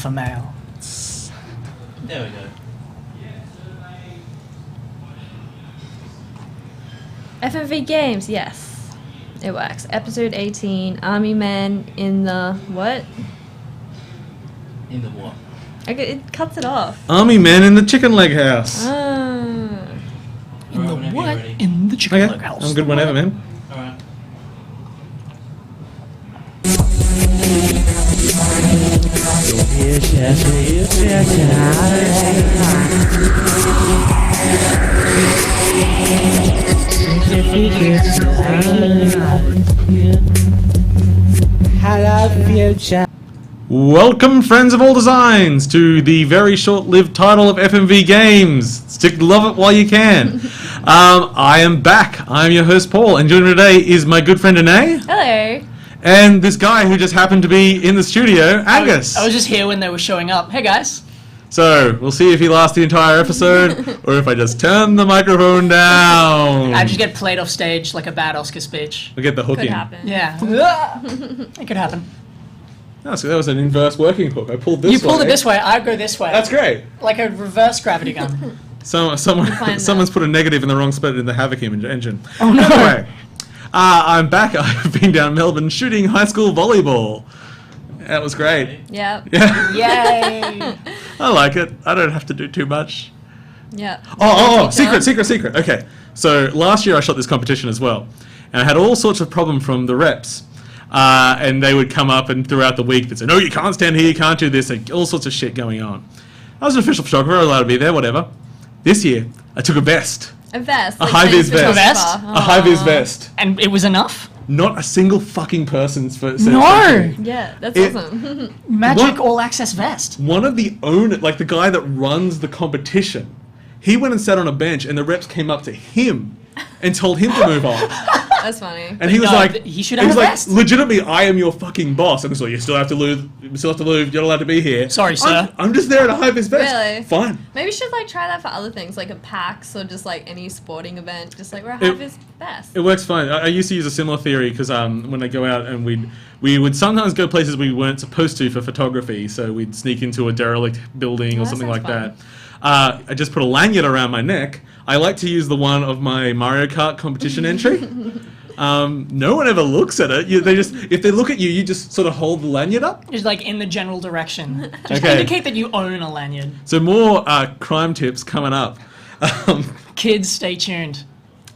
alpha male. There we go. FMVGames, yes. It works. Episode 18, Army Men in the what? In the what? Okay, it cuts it off. Army Men in the Chicken Leg House. Ah. In the Whenever you're what? ready. In the chicken Okay, leg house. I'm good whenever, man. Alright. Welcome, friends of all designs, to the very short-lived title of FMVGames. Stick to love it while you can. I am back. I am your host, Paul, and joining me today is my good friend, Anais. Hello. And this guy who just happened to be in the studio, Angus. I was just here when they were showing up. Hey guys. So, we'll see if he lasts the entire episode, or if I just turn the microphone down. I just get played off stage like a bad Oscar speech. We'll get the hook Could in. happen. Yeah. It could happen. Oh, so that was an inverse working hook. I pulled this way. You pulled it this way, I go this way. That's great. Like a reverse gravity gun. Someone's put a negative in the wrong spot in the Havoc engine. Oh no. Anyway, I'm back. I've been down in Melbourne shooting high school volleyball. That was great. Yep. Yeah. Yay. I like it. I don't have to do too much. Yep. Oh, secret. Okay. So last year I shot this competition as well. And I had all sorts of problem from the reps. And they would come up and throughout the week they'd say, no, you can't stand here, you can't do this, and all sorts of shit going on. I was an official photographer, I was allowed to be there, whatever. This year, I took a vest. A vest. A high-vis vest. A vest? A high-vis vest. And it was enough? Not a single fucking person's for No! Yeah, that's It- awesome. Magic What? all-access vest. One of the owners, like the guy that runs the competition, he went and sat on a bench and the reps came up to him and told him to move on. That's funny. And he was No, like, he should have a vest. legitimately, I am your fucking boss. And so you still have to lose, you're not allowed to be here. Sorry, sir. I'm just there in a high-vis vest. Really? Fine. Maybe we should like try that for other things, like a PAX or just like any sporting event. Just like we're a his vest. It works fine. I used to use a similar theory because when I go out and we would sometimes go places we weren't supposed to for photography. So we'd sneak into a derelict building or that something sounds like that. I just put a lanyard around my neck. I like to use the one of my Mario Kart competition entry. No one ever looks at it. If they look at you, you just sort of hold the lanyard up. Just like in the general direction. Just Okay. indicate that you own a lanyard. So more crime tips coming up. Kids, stay tuned.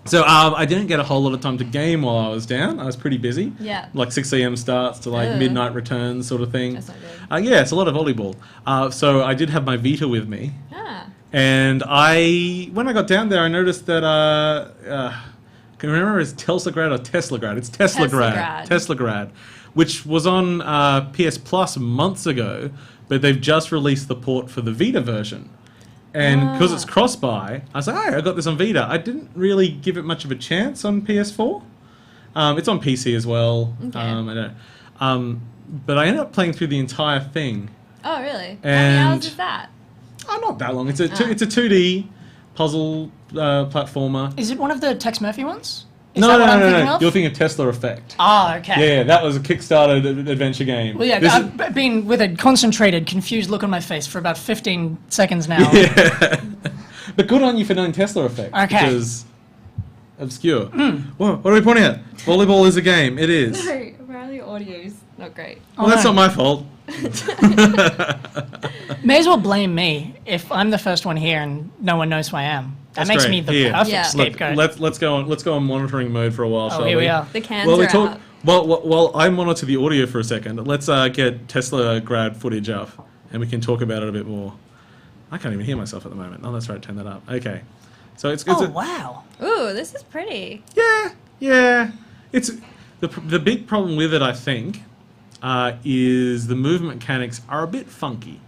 So I didn't get a whole lot of time to game while I was down. I was pretty busy. Yeah. Like 6 a.m. starts to like Ugh. midnight returns sort of thing. That's not good. Yeah, it's a lot of volleyball. So I did have my Vita with me. Ah. And when I got down there, I noticed that, can you remember it's Teslagrad or Teslagrad? It's Teslagrad. Teslagrad, which was on PS Plus months ago, but they've just released the port for the Vita version. And because it's cross-buy, I was like, hey, I got this on Vita. I didn't really give it much of a chance on PS4. It's on PC as well. Okay. But I ended up playing through the entire thing. Oh really? How And- many hours is that? Oh, not that long. It's a 2D puzzle platformer. Is it one of the Tex Murphy ones? Is No, that what no, I'm no, thinking no. of? You're thinking of Tesla Effect. Ah, okay. Yeah, that was a Kickstarter adventure game. Well, yeah, This I've been with a concentrated, confused look on my face for about 15 seconds now. yeah. But good on you for knowing Tesla Effect. Okay. Because obscure. What are we pointing at? Volleyball is a game. It is. Sorry, apparently audio's not great. Well, that's no. not my fault. May as well blame me if I'm the first one here and no one knows who I am. That That's makes great. me the Here. perfect Yeah. scapegoat. Let's go on monitoring mode for a while, shall Here we are. The cans Well, are out. While I monitor the audio for a second, let's get Tesla grad footage up, and we can talk about it a bit more. I can't even hear myself at the moment. Oh, that's right. Turn that up. Okay. So it's Oh, a, wow. Ooh, this is pretty. yeah. It's the big problem with it, I think, is the movement mechanics are a bit funky.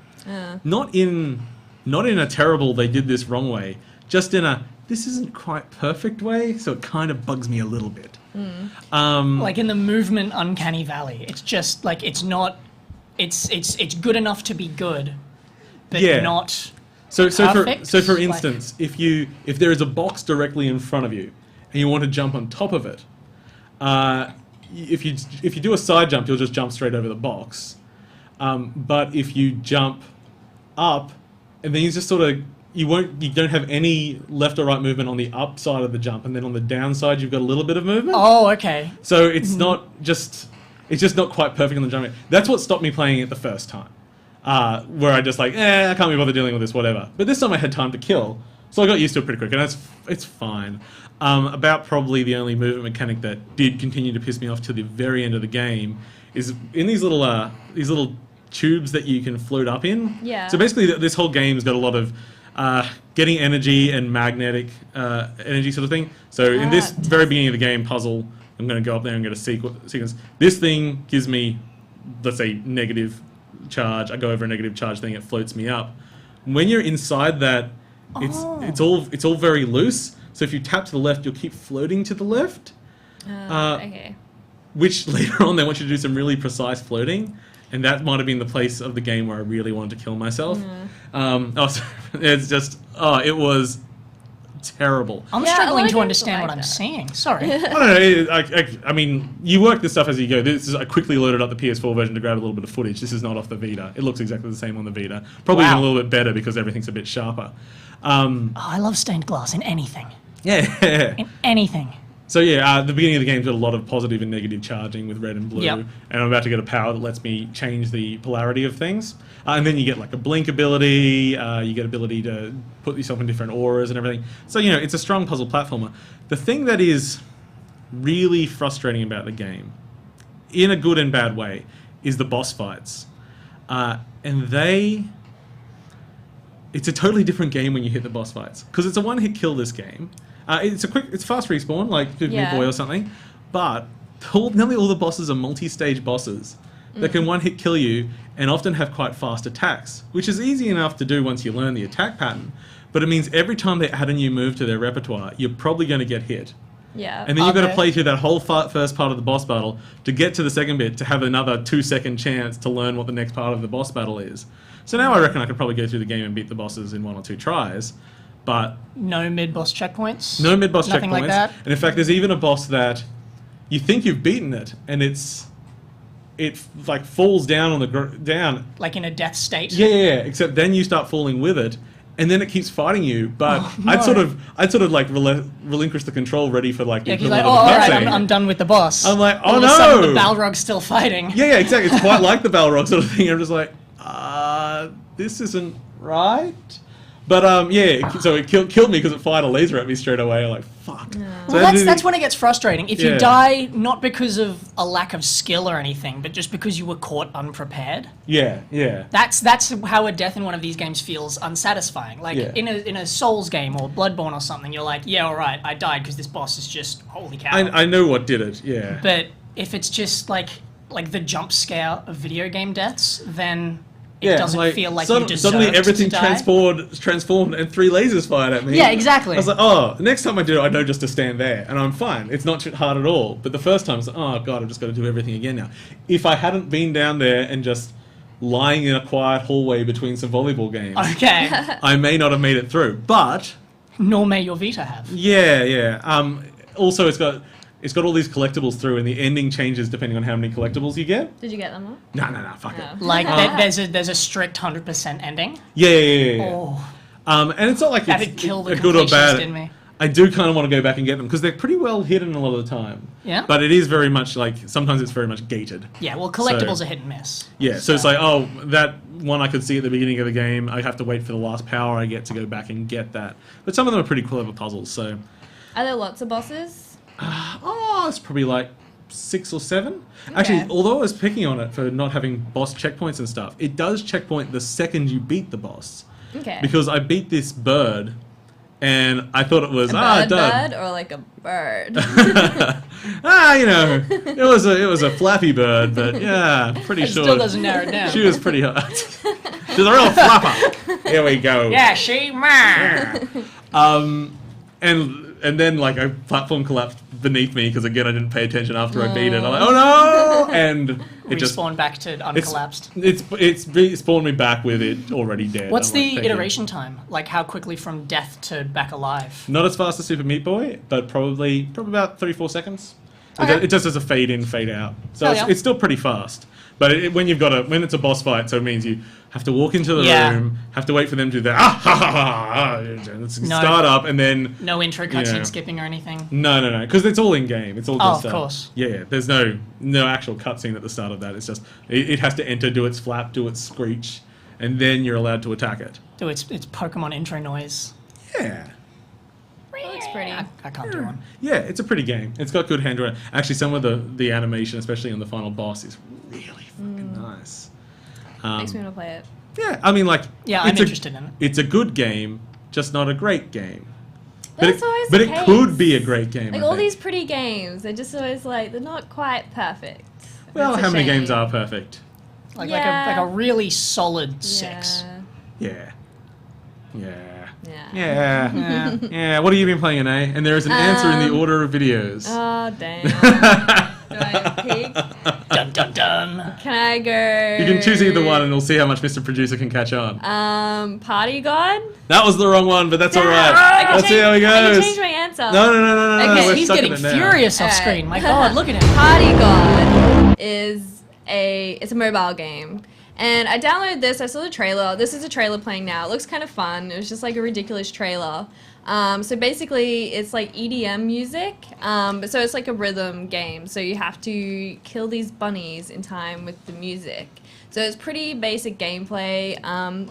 Not in a terrible they did this wrong way, just in a this isn't quite perfect way, so it kind of bugs me a little bit. Like in the movement uncanny valley. It's just like it's not it's good enough to be good, but Yeah. not So perfect, for like- instance, if there is a box directly in front of you and you want to jump on top of it, if you do a side jump, you'll just jump straight over the box. But if you jump up, and then you just sort of you don't have any left or right movement on the up side of the jump, and then on the downside you've got a little bit of movement. Oh, okay. So it's it's just not quite perfect on the jumping. That's what stopped me playing it the first time, where I just like, I can't be bothered dealing with this, whatever. But this time I had time to kill, so I got used to it pretty quick, and it's fine. About probably the only movement mechanic that did continue to piss me off to the very end of the game is in these little tubes that you can float up in. Yeah. So basically, this whole game's got a lot of getting energy and magnetic energy sort of thing. So in this very beginning of the game puzzle, I'm going to go up there and get a sequence. This thing gives me, let's say, negative charge. I go over a negative charge thing, it floats me up. When you're inside that, it's all very loose. So if you tap to the left, you'll keep floating to the left. Okay. Which later on they want you to do some really precise floating. And that might have been the place of the game where I really wanted to kill myself. It was terrible. I'm struggling to understand what I'm seeing. Sorry. I don't know. I mean, you work this stuff as you go. I quickly loaded up the PS4 version to grab a little bit of footage. This is not off the Vita. It looks exactly the same on the Vita. Probably even a little bit better because everything's a bit sharper. I love stained glass in anything. Yeah. In anything. So yeah, the beginning of the game's got a lot of positive and negative charging with red and blue, Yep. and I'm about to get a power that lets me change the polarity of things. And then you get like a blink ability, you get ability to put yourself in different auras and everything. So it's a strong puzzle platformer. The thing that is really frustrating about the game, in a good and bad way, is the boss fights, and it's a totally different game when you hit the boss fights because it's a one-hit kill. This game. It's fast respawn, like Meat Boy or something, but nearly all the bosses are multi-stage bosses that can one-hit kill you and often have quite fast attacks, which is easy enough to do once you learn the attack pattern, but it means every time they add a new move to their repertoire, you're probably going to get hit. Yeah. And then you've got to play through that whole first part of the boss battle to get to the second bit to have another 2-second chance to learn what the next part of the boss battle is. So now I reckon I could probably go through the game and beat the bosses in 1 or 2 tries. But no mid-boss checkpoints? No mid-boss Nothing checkpoints. like that? And in fact, there's even a boss that you think you've beaten it, and it like falls down on the down. Like in a death state? Yeah. Except then you start falling with it, and then it keeps fighting you. But no. I'd sort of like relinquish the control, ready for like. Yeah, he's like, alright, I'm done with the boss. I'm like, All of a sudden, the Balrog's still fighting. Yeah, exactly. It's quite like the Balrog sort of thing. I'm just like, this isn't right. But so it killed me because it fired a laser at me straight away. I'm like, fuck. Yeah. So Well, that's when it gets frustrating. If you Yeah. die not because of a lack of skill or anything, but just because you were caught unprepared. Yeah. That's how a death in one of these games feels unsatisfying. Like Yeah. in a Souls game or Bloodborne or something, you're like, yeah, all right, I died because this boss is just holy cow. I know what did it. Yeah. But if it's just like the jump scare of video game deaths, then it doesn't feel like you deserve suddenly everything to die. transformed and 3 lasers fired at me. Yeah, exactly. I was like, next time I do it, I know just to stand there, and I'm fine. It's not hard at all. But the first time, I was like, oh god, I've just got to do everything again now. If I hadn't been down there and just lying in a quiet hallway between some volleyball games, Okay. I may not have made it through. But Nor may your Vita have. yeah. Also, it's got all these collectibles through, and the ending changes depending on how many collectibles you get. Did you get them all? No, fuck No. it. Like there's a strict 100% ending. Yeah. Oh, And it's not like that'd it's kill the a good or completionist bad. in me. I do kind of want to go back and get them because they're pretty well hidden a lot of the time. Yeah? But it is very much like sometimes it's very much gated. Yeah, well, collectibles are hit and miss. Yeah, so it's like, that one I could see at the beginning of the game. I have to wait for the last power I get to go back and get that. But some of them are pretty clever puzzles. So, Are there lots of bosses? it's probably like 6 or 7. Actually, although I was picking on it for not having boss checkpoints and stuff, it does checkpoint the second you beat the boss. Okay. Because I beat this bird, and I thought it was bird done. or like a bird? It was a flappy bird, but yeah, pretty It sure. still doesn't narrow it down. She was pretty hot. She's a real flapper. Here we go. Yeah, she. And then like a platform collapsed beneath me because again I didn't pay attention after I beat it. I'm like, oh no! And it just Respawn back to uncollapsed. It's spawned me back with it already dead. What's I'm the like, thank you. iteration time? Like how quickly from death to back alive? Not as fast as Super Meat Boy, but probably about 34 seconds. Okay. It just does a fade in, fade out. So Oh, yeah. it's still pretty fast. But when it's a boss fight, so it means you have to walk into the Yeah. room, have to wait for them to do that, start up, and then... No intro cutscene Yeah. skipping or anything. No, because it's all in game. It's all just... Of course. Yeah, there's no actual cutscene at the start of that. It's just, it has to enter, do its flap, do its screech, and then you're allowed to attack it. Do its Pokemon intro noise. Yeah. That looks pretty. I can't do one. Yeah, it's a pretty game. It's got good hand-drawn. Actually, some of the animation, especially on the final boss, is really fucking nice. Makes me want to play it. Yeah, I mean, like... Yeah, I'm it's interested in it. It's a good game, just not a great game. That's always but the it case. could be a great game, Like I all think. these pretty games, they're just always like they're not quite perfect. Well, It's a how many shame. games are perfect? Like Yeah. a really solid 6. Yeah. Yeah. Yeah. Yeah. Yeah. Yeah. What have you been playing, Anais? And there is an answer in the order of videos. Oh damn. Do I peek? Dun dun dun. Can I go? You can choose either one and we'll see how much Mr. Producer can catch on. Party God. That was the wrong one, but that's Damn. alright. I can Let's see change- how he I can goes. change my answer. No. Okay. We're He's stuck in getting it now. furious off Alright. screen. My God, look at him. Party God is it's a mobile game. And I downloaded this, I saw the trailer. This is a trailer playing now. It looks kind of fun. It was just like a ridiculous trailer. So basically it's like EDM music. So it's like a rhythm game. So you have to kill these bunnies in time with the music. So it's pretty basic gameplay.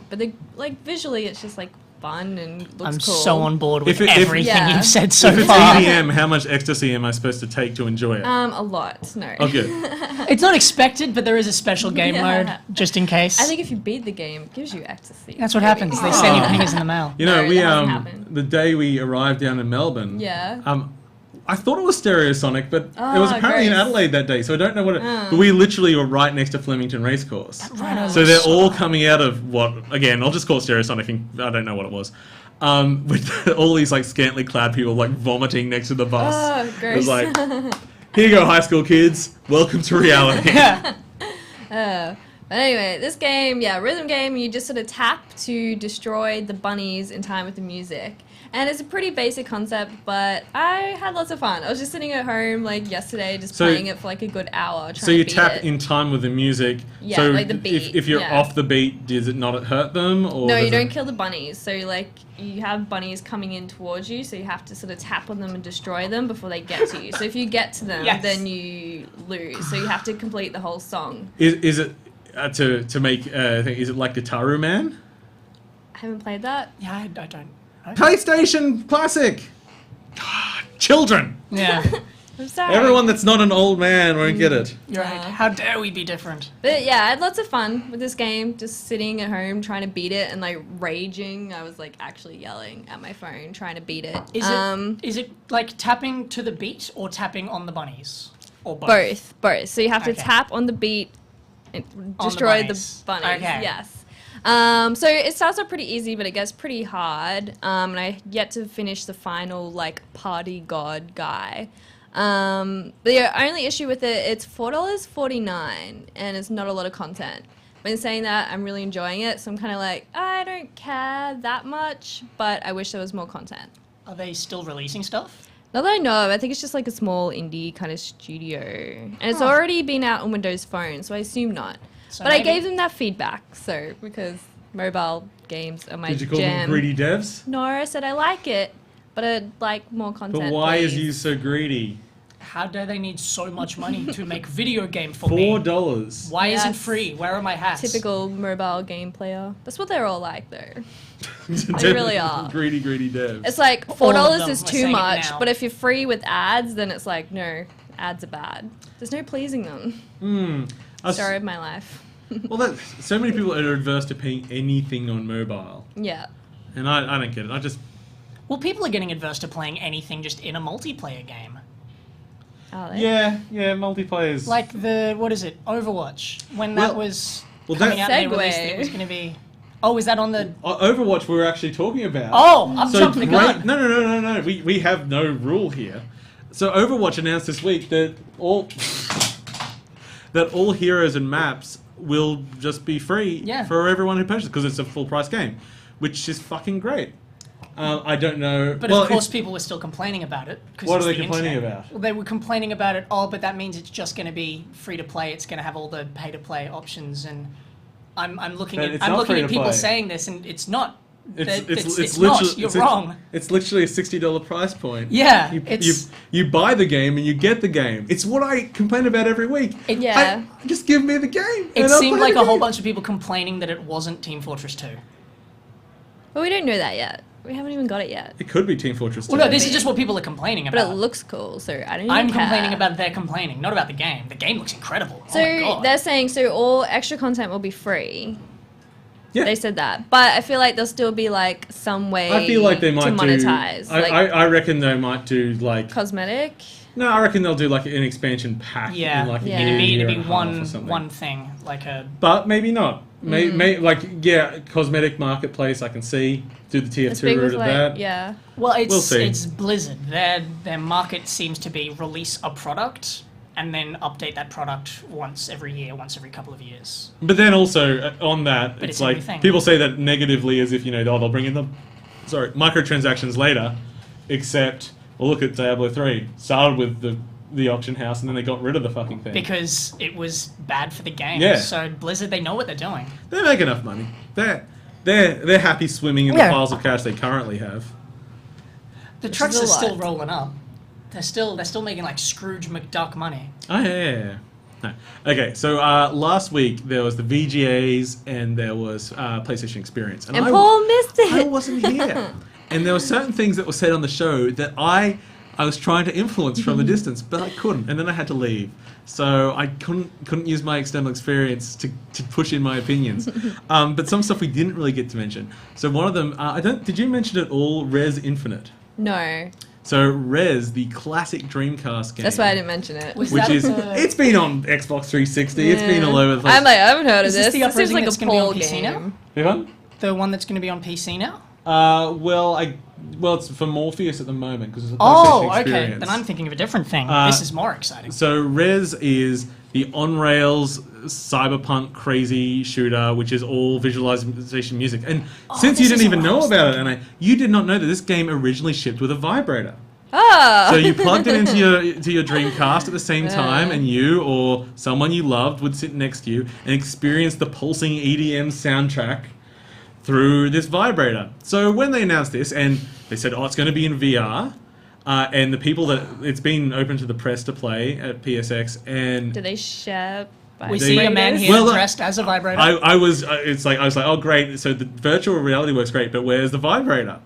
But like visually it's just like fun and looks I'm cool. so on board with If everything Yeah. you've said so If it's far. EDM, how much ecstasy am I supposed to take to enjoy it? A lot, no. Oh, good. It's not expected, but there is a special game Yeah. mode just in case. I think if you beat the game, it gives you ecstasy. that's what happens. They send you pingers in the mail. You know, No, we that hasn't happened. the day we arrived down in Melbourne. Yeah. I thought it was Stereosonic, but it was Oh, apparently in gross. Adelaide that day, so I don't know what it... But we literally were right next to Flemington Racecourse. Rhino So looks they're so all hot. coming out of what... Again, I'll just call it Stereosonic, and I don't know what it was. With all these like scantily clad people like vomiting next to the bus. Oh, It was gross. like, here you go, high school kids. Welcome to reality. But anyway, this game, rhythm game, you just sort of tap to destroy the bunnies in time with the music. And it's a pretty basic concept, but I had lots of fun. I was just sitting at home like yesterday, just So- playing it for like a good hour. Trying So you to beat tap it. in time with the music. Yeah, so like the beat, if you're yeah. off the beat, does it not hurt them? Or No, does you it- don't kill the bunnies. So like you have bunnies coming in towards you, so you have to sort of tap on them and destroy them before they get to you. So if you get to them, Yes. then you lose. So you have to complete the whole song. Is it to make? Is it like Guitaru Man? I haven't played that. Yeah, I don't. know. PlayStation Classic. Children. Yeah, I'm sorry. Everyone that's not an old man won't get it. you're right. Yeah. How dare we be different? But yeah, I had lots of fun with this game, just sitting at home trying to beat it and like raging. I was like actually yelling at my phone trying to beat it. Is it like tapping to the beat or tapping on the bunnies? Or both? both. So you have to Okay. tap on the beat and the destroy the bunnies. bunnies. Okay. Yes. So it starts off pretty easy, but it gets pretty hard. And I yet to finish the final like party god guy. The only issue with it, it's $4.49, and it's not a lot of content. When saying that, I'm really enjoying it, so I'm kind of like, I don't care that much, but I wish there was more content. Are they still releasing stuff? Not that I know of, I think it's just like a small indie kind of studio. And it's already been out on Windows Phone, so I assume not. So But I maybe- gave them that feedback, so, because mobile games are my Did you call jam. them greedy devs? No, I said I like it, but I'd like more content. But why is please. you so greedy? How dare they need so much money to make video game for me? $4. Why isn't Yes. free? Where are my hats? Typical mobile game player. That's what they're all like, though. They really are. Greedy devs. It's like All $4 of is them are too saying it much, now. but if you're free with ads, then it's like, no, ads are bad. There's no pleasing them. Story of my life. Well, so many people are adverse to paying anything on mobile, Yeah. and I don't get it. I just Well, people are getting adverse to playing anything just in a multiplayer game. Are they? yeah multiplayers. Like what is it, Overwatch? When that Well- was well, coming that- out, they released it, Segue. it was going to be... Oh, is that on the... Overwatch we were actually talking about. Oh, I'm So jumping the gun. No. We have no rule here. So Overwatch announced this week that all heroes and maps will just be free Yeah. for everyone who purchases because it's a full price game, which is fucking great. I don't know. But of course, people were still complaining about it. What are they complaining about? Well, they were complaining about it. Oh, but that means it's just going to be free to play. It's going to have all the pay to play options, and I'm looking at people saying this, and it's not. It's not. You're wrong. It's literally a $60 price point. Yeah, you buy the game and you get the game. It's what I complain about every week. Just give me the game. It seemed like a whole bunch of people complaining that it wasn't Team Fortress 2. Well, we don't know that yet. We haven't even got it yet. It could be Team Fortress 2. Well, no, this is just what people are complaining about. But it looks cool, so I don't even I'm care. complaining about their complaining, not about the game. The game looks incredible. So oh my God. they're saying, all extra content will be free. Yeah. They said that. But I feel like there'll still be, like, some way I feel like they might to monetize. I reckon they might do, like... Cosmetic? No, I reckon they'll do, like, an expansion pack in, like, a year It'd be and a half or something. one thing, like a... But maybe not. Cosmetic marketplace, I can see. Do the tier 2 route of that. Yeah. Well, we'll see. It's Blizzard. Their market seems to be release a product and then update that product once every year, once every couple of years. But then also, on that, But it's like, everything. people say that negatively as if, they'll bring in the microtransactions later, except, well, look at Diablo 3. Started with the auction house, and then they got rid of the fucking thing. Because it was bad for the game. Yeah. So Blizzard, they know what they're doing. They make enough money. They're happy swimming in the piles of cash they currently have. The trucks are still rolling up. They're still making like Scrooge McDuck money. Oh, yeah. No. Okay, so last week there was the VGAs and there was PlayStation Experience. And Paul missed it. I wasn't here. And there were certain things that were said on the show that I was trying to influence from a distance, but I couldn't, and then I had to leave. So I couldn't use my external experience to push in my opinions. But some stuff we didn't really get to mention. So one of them, did you mention at all Res Infinite? No. So Res, the classic Dreamcast game. That's why I didn't mention it. It's been on Xbox 360. Yeah. It's been all over the place. I'm like, I haven't heard of this. This seems like a Paul game. Which The one that's going to be on PC now? It's for Morpheus at the moment because it's a PlayStation Experience. Okay. Then I'm thinking of a different thing. This is more exciting. So Res is the on-rails cyberpunk crazy shooter, which is all visualization music. And since you didn't even know about it, Anna, you did not know that this game originally shipped with a vibrator. Oh. So you plugged it into your Dreamcast at the same time, and you or someone you loved would sit next to you and experience the pulsing EDM soundtrack through this vibrator. So when they announced this, and they said, it's going to be in VR, and the people that it's been open to the press to play at PSX, and do they share? We see a man here dressed as a vibrator. I was like, oh great, so the virtual reality works great, but where's the vibrator?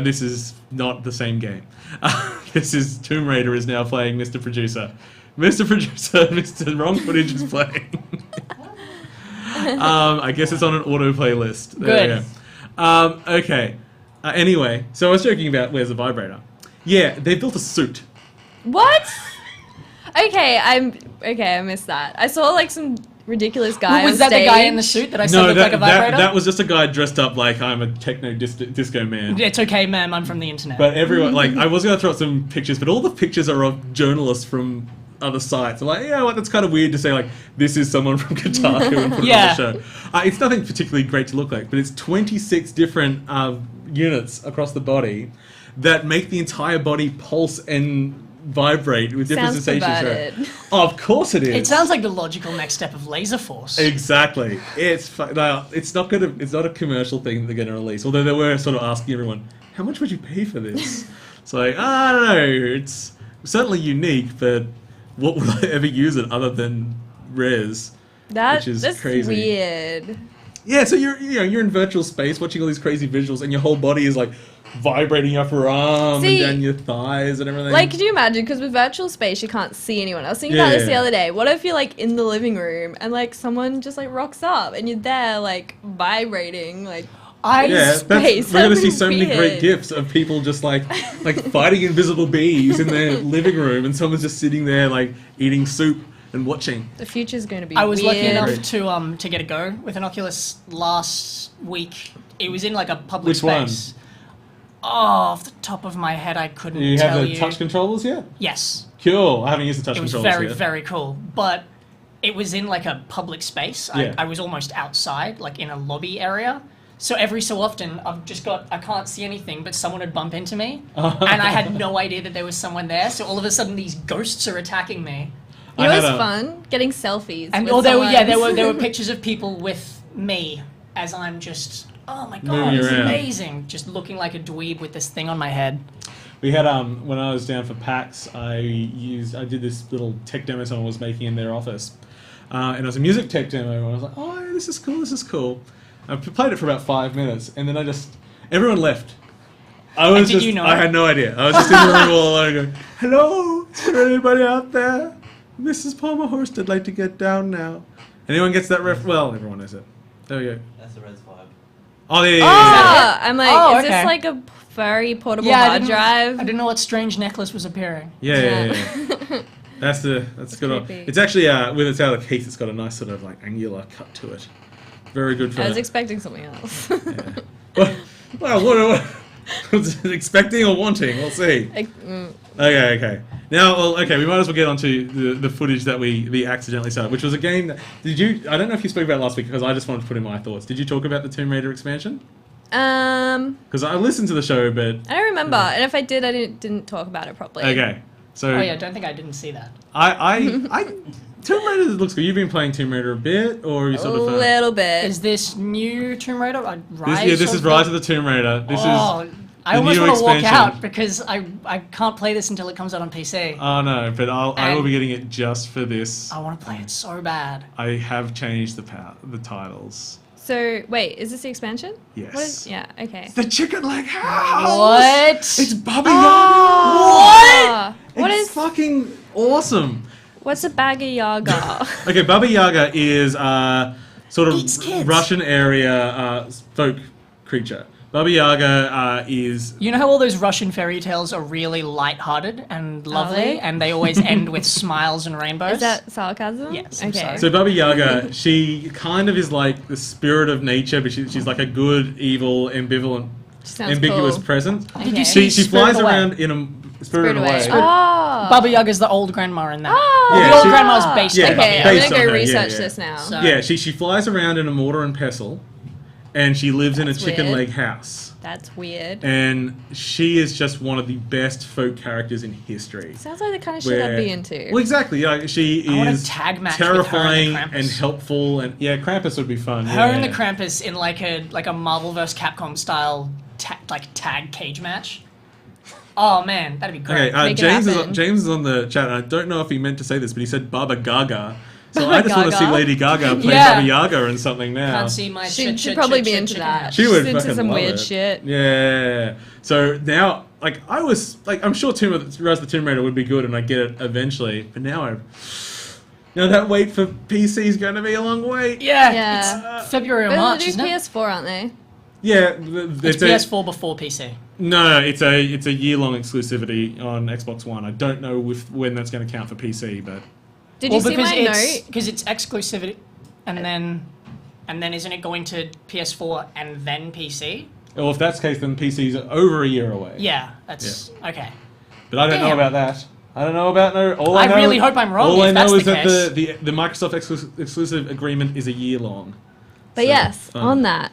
This is not the same game. This is Tomb Raider is now playing Mr. Producer. Mr. Wrong Footage is playing. I guess it's on an autoplay list. There Good. Okay. Anyway, so I was joking about where's the vibrator. Yeah, they built a suit. What? Okay, I missed that. I saw like some ridiculous guy. Was that the guy in the suit that I said looked like a vibrator? That was just a guy dressed up like I'm a techno disco man. It's okay, ma'am. I'm from the internet. But everyone, I was going to throw up some pictures, but all the pictures are of journalists from other sites. I'm like, that's kind of weird to say, like, this is someone from Kotaku and put it on the show. It's nothing particularly great to look like, but it's 26 different units across the body that make the entire body pulse and vibrate with different sensations. Of course it is. It sounds like the logical next step of Laser Force. Exactly. It's not a commercial thing that they're going to release. Although they were sort of asking everyone, how much would you pay for this? It's like, I don't know. It's certainly unique, but what would I ever use it other than Res? Which is that's crazy. Weird. Yeah, so you're in virtual space watching all these crazy visuals, and your whole body is like vibrating up your arm and down your thighs and everything. Like, could you imagine? Because with virtual space, you can't see anyone. I was thinking about this the other day. What if you're like in the living room and like someone just like rocks up and you're there like vibrating like. We're going to see so many great gifs of people just like fighting invisible bees in their living room, and someone's just sitting there like eating soup and watching. The future's going to be. I was lucky enough to get a go with an Oculus last week. It was in like a public space. One? Oh, off the top of my head, I couldn't tell you. You have the touch controllers yet? Yes. Cool. I haven't used the touch controllers yet. It was very, very cool, but it was in like a public space. I was almost outside, like in a lobby area. So every so often, I can't see anything, but someone would bump into me, and I had no idea that there was someone there. So all of a sudden, these ghosts are attacking me. You know what's fun? Getting selfies. And with there were pictures of people with me as I'm just, oh my god, it's amazing, just looking like a dweeb with this thing on my head. We had when I was down for PAX, I did this little tech demo someone was making in their office, and it was a music tech demo. And I was like, oh, this is cool. I played it for about 5 minutes, and then everyone left. I had no idea. I was just in the room all alone going, hello, is there anybody out there? Mrs. Palmer Horst, I'd like to get down now. Anyone gets that ref? Well, everyone knows it. There we go. That's the Res vibe. Oh, yeah. I'm like, is this like a very portable hard drive? I didn't know what strange necklace was appearing. Yeah. That's good. It's actually with its out of case, it's got a nice sort of like angular cut to it. Very good for. I was expecting something else. Well, what was it expecting or wanting? We'll see. Okay. Now, we might as well get onto the footage that we accidentally started, which was a game that... I don't know if you spoke about it last week, because I just wanted to put in my thoughts. Did you talk about the Tomb Raider expansion? Because I listened to the show, but... I don't remember, and if I did, I didn't talk about it properly. Okay, so... Oh yeah, I don't think I didn't see that. Tomb Raider looks good. You've been playing Tomb Raider a bit, or are you sort of... A little bit. Is this new Tomb Raider? This is Rise of the Tomb Raider. I almost want to walk out because I can't play this until it comes out on PC. Oh no, but I will be getting it just for this. I want to play it so bad. I have changed the titles. So, wait, is this the expansion? Yes. Okay. It's the chicken leg house! What? It's Baba Yaga! What? It's fucking awesome. What's a Baba Yaga? Okay, Baba Yaga is sort of Eats kids. Russian area folk creature. Baba Yaga is... You know how all those Russian fairy tales are really light-hearted and lovely, and they always end with smiles and rainbows? Is that sarcasm? Yes. Okay. So Baba Yaga, she kind of is like the spirit of nature, but she's like a good, evil, ambiguous cool. presence. Did you She see flies Spirit Away? around in a Spirited Away. Oh. Baba Yaga's the old grandma in that. Oh. Yeah, the old grandma's based on Baba Okay, Yaga. I'm based going to on go her, research yeah. this now. So- Yeah, she flies around in a mortar and pestle, and she lives in a chicken weird. leg house. That's weird. And she is just one of the best folk characters in history. Sounds like the kind of shit I'd be into. Well, exactly. Yeah, she I want is a tag match with her terrifying and the and Krampus. helpful, and Krampus would be fun. Her and the Krampus in like a Marvel vs. Capcom style tag cage match. Oh man, that'd be great. Okay, Make it James happen. is on the chat, and I don't know if he meant to say this, but he said Baba Gaga. So I just want to see Gaga? Lady Gaga play Yeah. Baba Yaga and something now. Can't see my She'd probably be into chicken that. house. She would She's into fucking some love weird it. shit. Yeah. So now, I'm sure Rise of the Tomb Raider would be good, and I get it eventually. But now that wait for PC is going to be a long wait. Yeah, it's February or But March, they'll isn't do it? PS4, aren't they? Yeah, It's PS4 before PC. No, it's a year-long exclusivity on Xbox One. I don't know when that's going to count for PC, but Did you see my note? Because it's exclusivity, and then isn't it going to PS4 and then PC? well, if that's the case, then PC's over a year away. Yeah, that's okay. But I don't know Damn. about that. I don't know about no. All I know, really hope I'm wrong All if I know that's is the that case. the Microsoft exclusive agreement is a year long. But So, yes, fun. on that,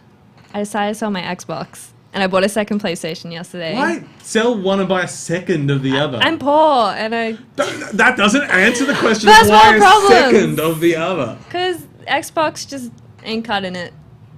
I decided to sell my Xbox. And I bought a second PlayStation yesterday. Why sell one and buy a second of the other? I'm poor, and I... That doesn't answer the question First of why world a problems. second of the other. Because Xbox just ain't cutting it.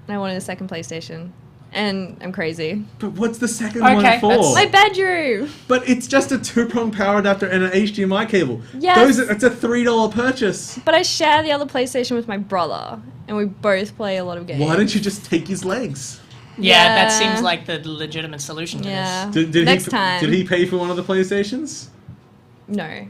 And I wanted a second PlayStation. And I'm crazy. But what's the second Okay, one for? that's- My bedroom! But it's just a 2-prong power adapter and an HDMI cable. Yes. It's a $3 purchase. But I share the other PlayStation with my brother. And we both play a lot of games. Why don't you just take his legs? Yeah, that Yeah. seems like the legitimate solution to Yeah. this. Next time. Did he pay for one of the PlayStations? No.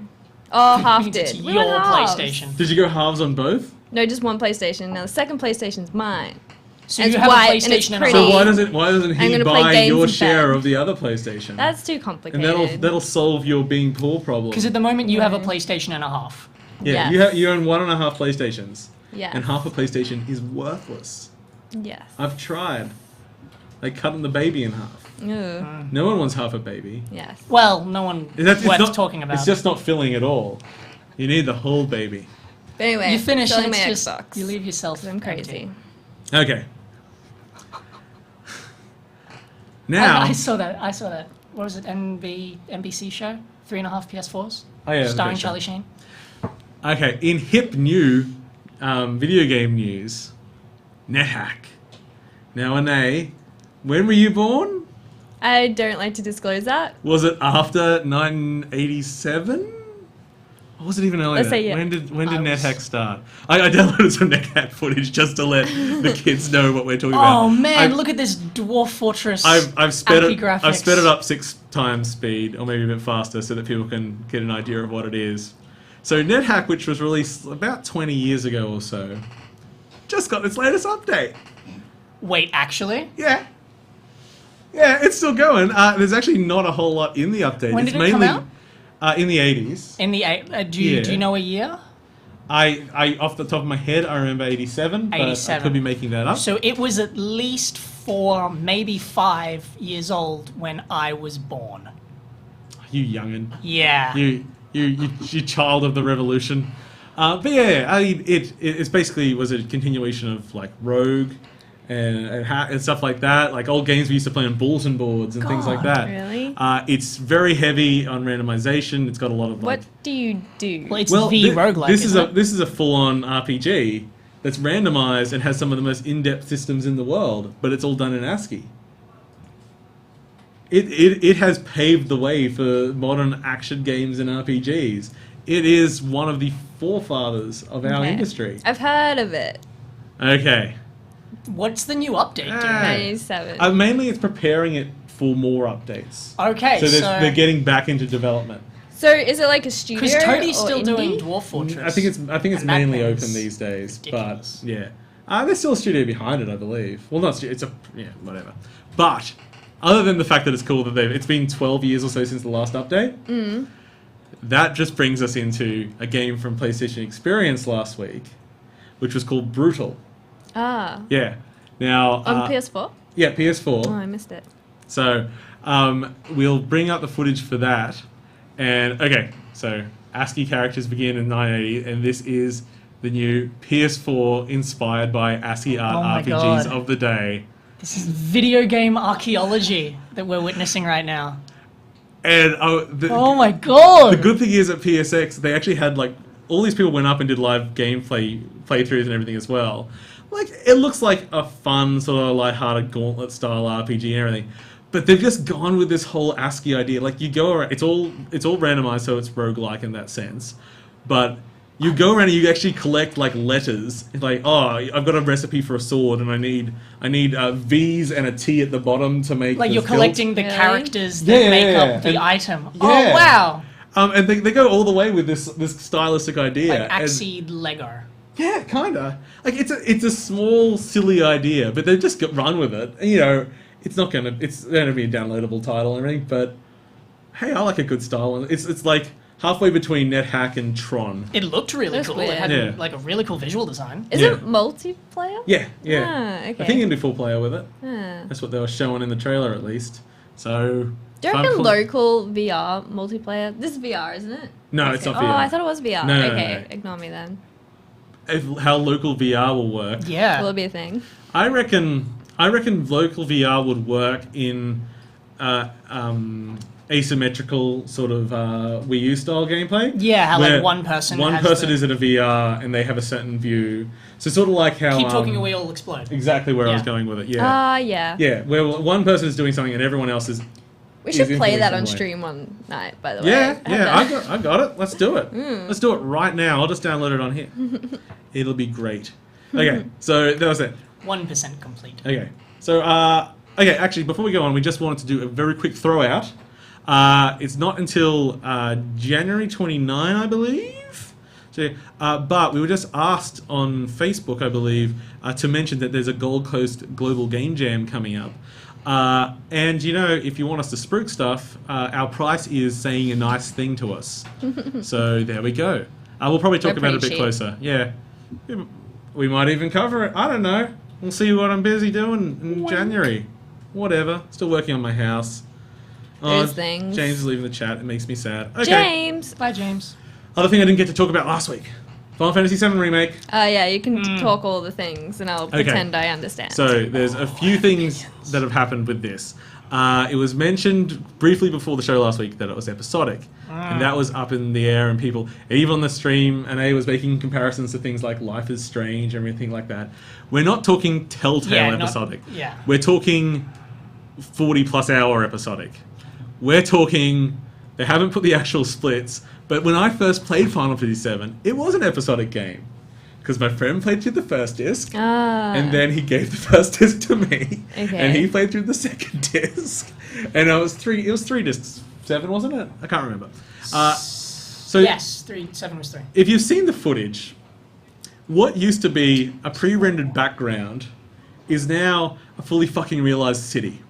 Oh, half Means it's did. We your went halves. PlayStation. Did you go halves on both? No, just one PlayStation. Now the second PlayStation's mine. So It's you have white a and it's PlayStation and a pretty. So half. why doesn't I'm he gonna play buy games your in share bed. of the other PlayStation? That's too and complicated. that'll solve your being poor problem. Because at the moment you have a Yeah. PlayStation and a half. Yeah, Yes. you own 1.5 PlayStations. Yes. And half a PlayStation is worthless. Yes. I've tried. They cut the baby in half. Ugh. No one wants half a baby. Yes. Well, no one It's worth not, talking about. It's just not filling at all. You need the whole baby. But anyway, you finish selling and my it's just Xbox. you leave yourself 'Cause I'm crazy. empty. Okay. Now I saw that. What was it? NBC show? 3.5 PS4s. Oh, yeah, starring okay, Charlie Sheen. Okay, in hip new video game news, NetHack. Now, Anais, when were you born? I don't like to disclose that. Was it after 1987? Or was it even earlier? Let's say yeah. When did NetHack start? I downloaded some NetHack footage just to let the kids know what we're talking about. Oh man, look at this Dwarf Fortress. I've sped it. graphics. I've sped it up 6 times speed, or maybe a bit faster, so that people can get an idea of what it is. So NetHack, which was released about 20 years ago or so, just got its latest update. Wait, actually? Yeah. Yeah, it's still going. There's actually not a whole lot in the update. When did it come out? In the 80s. In the do you know a year? I off the top of my head, I remember 87, but I could be making that up. So it was at least 4, maybe 5 years old when I was born. You youngin'. Yeah. You child of the revolution. But yeah, I mean, it basically was a continuation of like Rogue and stuff like that, like old games we used to play on bulletin boards and things like that. Really? It's very heavy on randomization. It's got a lot of like. What do you do? Well, it's roguelike. This is a full-on RPG that's randomized and has some of the most in-depth systems in the world, but it's all done in ASCII. It has paved the way for modern action games and RPGs. It is one of the forefathers of our industry. I've heard of it. Okay. What's the new update doing? 97. Mainly it's preparing it for more updates. Okay, so they're getting back into development. So is it like a studio? Because Cody's or still indie? doing Dwarf Fortress. I think it's mainly open these days. Ridiculous. But yeah, there's still a studio behind it, I believe. Well, not studio. Whatever. But other than the fact that it's cool that it's been 12 years or so since the last update. That just brings us into a game from PlayStation Experience last week, which was called Brutal. Ah. Yeah. Now. On PS4? Yeah, PS4. Oh, I missed it. So we'll bring up the footage for that. And okay, so ASCII characters begin in 980, and this is the new PS4 inspired by ASCII art RPGs of the day. This is video game archaeology that we're witnessing right now. And oh my god! The good thing is at PSX they actually had like all these people went up and did live gameplay playthroughs and everything as well. Like it looks like a fun sort of lighthearted gauntlet style RPG and everything. But they've just gone with this whole ASCII idea. Like you go around, it's all randomized, so it's roguelike in that sense. But you go around and you actually collect like letters. It's like, oh, I've got a recipe for a sword, and I need V's and a T at the bottom to make. Like you're collecting the characters that make up the item. Yeah. Oh wow! And they go all the way with this stylistic idea. Like ASCII Lego. Yeah, kinda. Like it's a small silly idea, but they've just run with it. And, you know. It's gonna be a downloadable title and everything, but hey, I like a good style one. It's like halfway between NetHack and Tron. It looked really cool. Weird. It had like a really cool visual design. Is it multiplayer? Yeah. Ah, okay. I think you can do full player with it. Ah. That's what they were showing in the trailer at least. So Do you reckon local VR multiplayer? This is VR, isn't it? No, it's not VR. Oh, I thought it was VR. No, okay, no. Ignore me then. How local VR will work. Yeah. Will it be a thing? I reckon local VR would work in asymmetrical sort of Wii U style gameplay. Yeah, how like one person is at a VR and they have a certain view. So sort of like how keep talking or we all explode. Exactly where I was going with it. Yeah. Yeah. Yeah, where one person is doing something and everyone else is. We should play that on stream one night, by the way. Yeah, I got it. Let's do it. Let's do it right now. I'll just download it on here. It'll be great. Okay, so that was it. 1% complete. Okay, so actually, before we go on, we just wanted to do a very quick throw out. It's not until January 29, I believe. So, but we were just asked on Facebook, I believe, to mention that there's a Gold Coast Global Game Jam coming up. And you know, if you want us to spruik stuff, our price is saying a nice thing to us. So there we go. We'll probably talk about it a bit closer. Yeah, we might even cover it. I don't know. We'll see what I'm busy doing in January. Whatever. Still working on my house. Those things. James is leaving the chat. It makes me sad. Okay. James. Bye, James. Other thing I didn't get to talk about last week. Final Fantasy VII Remake. Yeah, you can talk all the things and I'll pretend I understand. So there's a few things that have happened with this. It was mentioned briefly before the show last week that it was episodic. And that was up in the air, and people, even on the stream, Anais was making comparisons to things like Life is Strange and everything like that. We're not talking Telltale episodic. We're talking 40-plus hour episodic. We're talking... They haven't put the actual splits, but when I first played Final Fantasy VII, it was an episodic game. Because my friend played through the first disc, and then he gave the first disc to me, and he played through the second disc, and it was three discs. 7, wasn't it? I can't remember. Yes, 7 was 3. If you've seen the footage, what used to be a pre-rendered background is now a fully fucking realized city.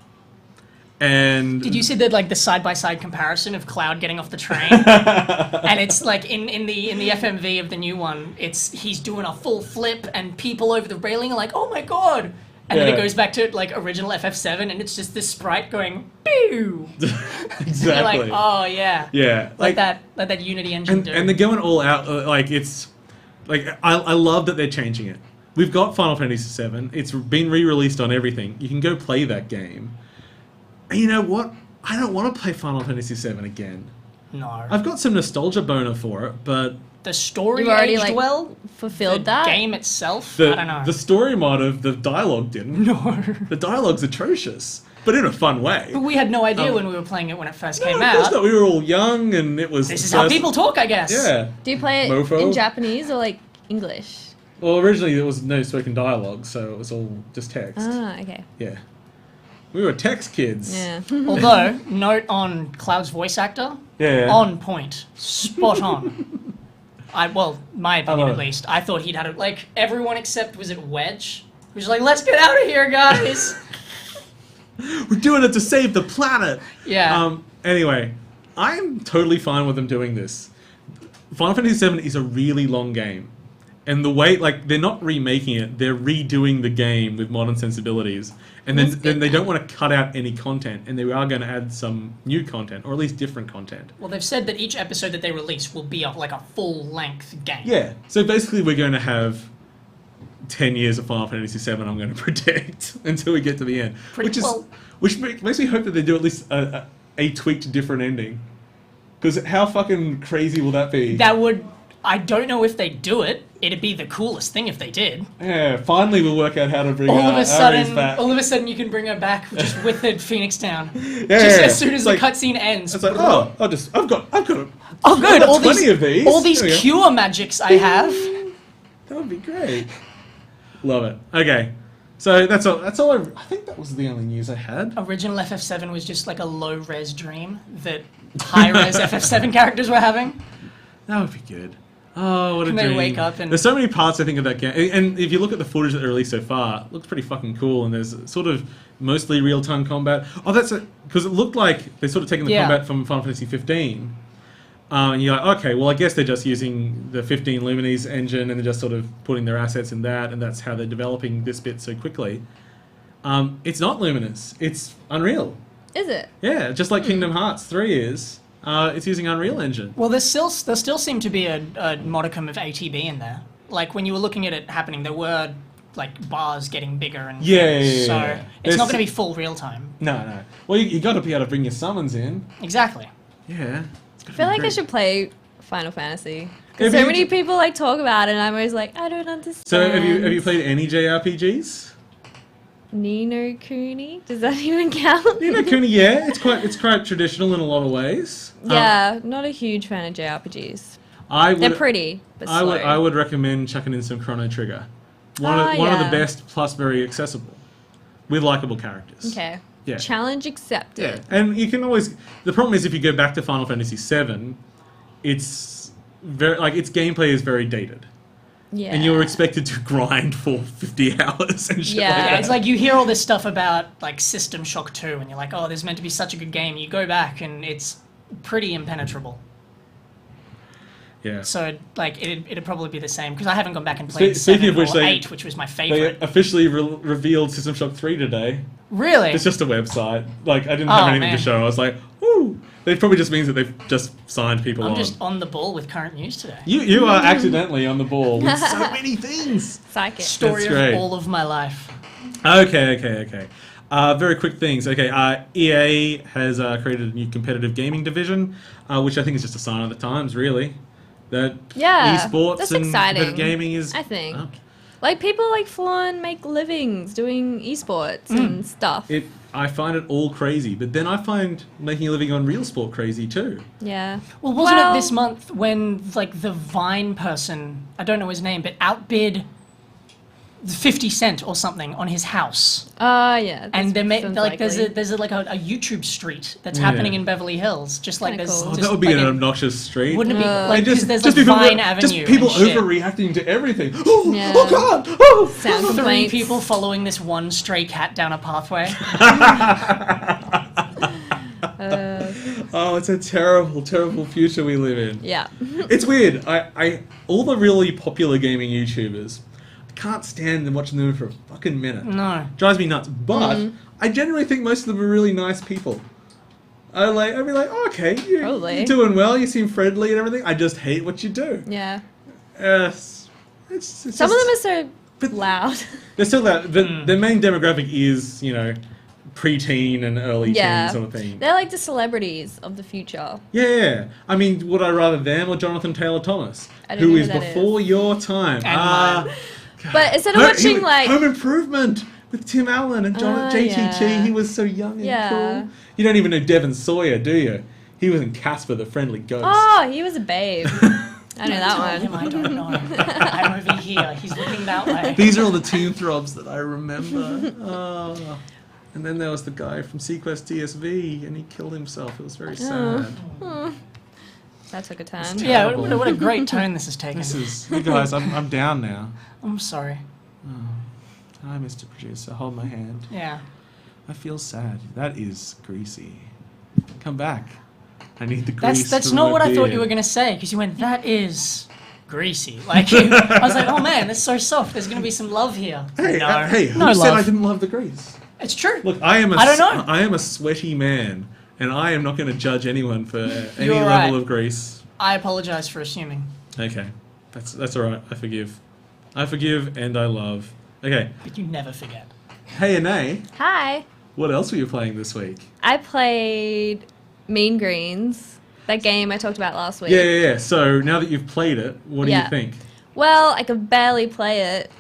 And did you see the side-by-side comparison of Cloud getting off the train? And it's like in the FMV of the new one, he's doing a full flip and people over the railing are like, oh my god! And then it goes back to like original FF7 and it's just this sprite going, pew! Exactly. You're like, oh yeah. Yeah. Like that Unity engine and they're going all out, I love that they're changing it. We've got Final Fantasy VII, it's been re-released on everything. You can go play that game. And you know what? I don't want to play Final Fantasy VII again. No. I've got some nostalgia boner for it, but... The story You've already, aged well. Fulfilled the that? game itself, I don't know. The story mod of the dialogue didn't. No. The dialogue's atrocious, but in a fun way. But we had no idea when we were playing it when it first came Of course out. not. We were all young, and it was... This is how people talk, I guess. Yeah. Do you play it in Japanese or like English? Well, originally there was no spoken dialogue, so it was all just text. Ah, okay. Yeah. We were text kids. Yeah. Although, note on Cloud's voice actor, on point, spot on. My opinion at least. I thought he'd had it, like, everyone except, was it Wedge? Who was like, let's get out of here, guys! We're doing it to save the planet! Yeah. Anyway, I'm totally fine with them doing this. Final Fantasy VII is a really long game. And the way, they're not remaking it, they're redoing the game with modern sensibilities. And then they don't want to cut out any content, and they are going to add some new content, or at least different content. Well, they've said that each episode that they release will be a full-length game. Yeah, so basically we're going to have 10 years of Final Fantasy VII, I'm going to predict, until we get to the end. Which makes me hope that they do at least a tweaked different ending. Because how fucking crazy will that be? I don't know if they do it. It'd be the coolest thing if they did. Yeah, finally we'll work out how to bring All of a back. sudden you can bring her back just with it, Phoenix Town. As soon as the cutscene ends. It's like, I've got oh good, all 20 of these. All these cure magics I have. That would be great. Love it. Okay. So that's all I think that was the only news I had. Original FF7 was just like a low-res dream that high-res FF7 characters were having. That would be good. Oh, what a dream. They wake up and... There's so many parts, I think, of that game. And if you look at the footage that they released so far, it looks pretty fucking cool. And there's sort of mostly real-time combat. Oh, that's it. Because it looked like they're sort of taking the combat from Final Fantasy 15. And you're like, okay, well, I guess they're just using the 15 Lumines engine and they're just sort of putting their assets in that. And that's how they're developing this bit so quickly. It's not Luminous. It's Unreal. Is it? Yeah, just like Kingdom Hearts 3 is. It's using Unreal Engine. Well, there still seemed to be a modicum of ATB in there. Like, when you were looking at it happening, there were, bars getting bigger and things. So it's not going to be full real-time. No. Well, you got to be able to bring your summons in. Exactly. Yeah. I feel like I should play Final Fantasy. Because so many people, talk about it, and I'm always like, I don't understand. So have you played any JRPGs? Ni no Kuni? Does that even count? Ni no Kuni, yeah. It's quite traditional in a lot of ways. Yeah, not a huge fan of JRPGs. They're pretty, but slow. I would recommend chucking in some Chrono Trigger. One of the best, plus very accessible, with likable characters. Okay. Yeah. Challenge accepted. Yeah, and you can always... The problem is if you go back to Final Fantasy VII, it's very... its gameplay is very dated. Yeah. And you're expected to grind for 50 hours and shit like Yeah, that. it's like you hear all this stuff about System Shock 2 and you're like, oh, this is meant to be such a good game. You go back and it's pretty impenetrable. Yeah. So it'd probably be the same because I haven't gone back and played Speaking 7 of which, or 8, which was my favorite. They officially revealed System Shock 3 today. Really? It's just a website. I didn't have anything to show. I was like, ooh. It probably just means that they've just signed people on. I'm just on the ball with current news today. You are accidentally on the ball with so many things. Psychic. Story of all of my life. Okay. Very quick things. Okay, EA has created a new competitive gaming division, which I think is just a sign of the times, really. That esports that's and exciting. competitive gaming is... I think. Like, people like Fluon make livings doing esports and stuff. I find it all crazy, but then I find making a living on real sport crazy too. Yeah. Well, wasn't it this month when, like, the Vine person, I don't know his name, but outbid 50 Cent or something on his house? Yeah. And there's a YouTube street that's happening in Beverly Hills. Just like Kinda there's. cool. Just That would be like an obnoxious street. Wouldn't it be like just there's like people, Vine Avenue? Just people and shit. overreacting to everything. Oh, Yeah. oh God! Oh, Sound Three complaints. people following this one stray cat down a pathway. Oh, it's a terrible, terrible future we live in. Yeah. It's weird. I all the really popular gaming YouTubers, I can't stand them watching them for a fucking minute. No. Drives me nuts. But I generally think most of them are really nice people. I'd be like, oh, okay, you're doing well. You seem friendly and everything. I just hate what you do. Yeah. It's Some of them are so loud. They're still that. The main demographic is, you know, preteen and early teen sort of thing. They're like the celebrities of the future. Yeah. I mean, would I rather them or Jonathan Taylor Thomas, I don't who know is who that before your time? And mine. But instead of watching like Home Improvement with Tim Allen and JTT, yeah. he was so young and Yeah. cool. You don't even know Devon Sawyer, do you? He was in Casper the Friendly Ghost. Oh, he was a babe. I know that Him, one. I don't know. I'm over here. He's looking that way. These are all the teen throbs that I remember. Oh. And then there was the guy from Sequest TSV, and he killed himself. It was very sad. That took a turn. Yeah, what a great tone this has taken. You guys, I'm down now. I'm sorry. Hi, Mr. Producer. Hold my hand. Yeah. I feel sad. That is greasy. Come back. I need the grease. That's for not my what I thought beard. you were going to say, because you went, that is greasy. Like, I was like, oh man, that's so soft. There's going to be some love here. Hey, no, who no said love. I didn't love the grease? It's true. Look, I don't know. I am a sweaty man, and I am not going to judge anyone for any You're level right. of grease. I apologize for assuming. Okay, that's all right. I forgive and I love. Okay. But you never forget. Hey, Anais. Hi. What else were you playing this week? I played Mean Greens, that game I talked about last week. Yeah. So now that you've played it, what do you think? Well, I could barely play it.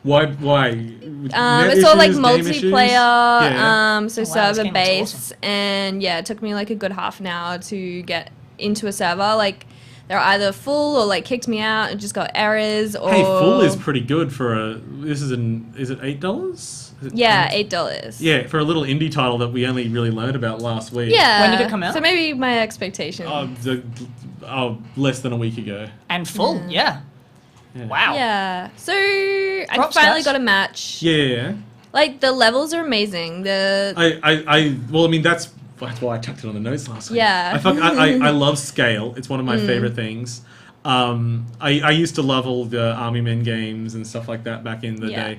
Why? It's all like multiplayer, so Oh, wow, this game looks server based, awesome. and yeah, it took me like a good half an hour to get into a server. Like, they're either full or like kicked me out and just got errors. Or Hey, full is pretty good for a. Is it $8? Yeah, $8. Yeah, for a little indie title that we only really learned about last week. Yeah. When did it come out? So maybe my expectations. Less than a week ago. And full, yeah. Wow. Yeah. So Props, I finally guys. got a match. Yeah. Like, the levels are amazing. Well, I mean, that's why I chucked it on the notes last week. Yeah. I love scale. It's one of my favorite things. I used to love all the Army Men games and stuff like that back in the day.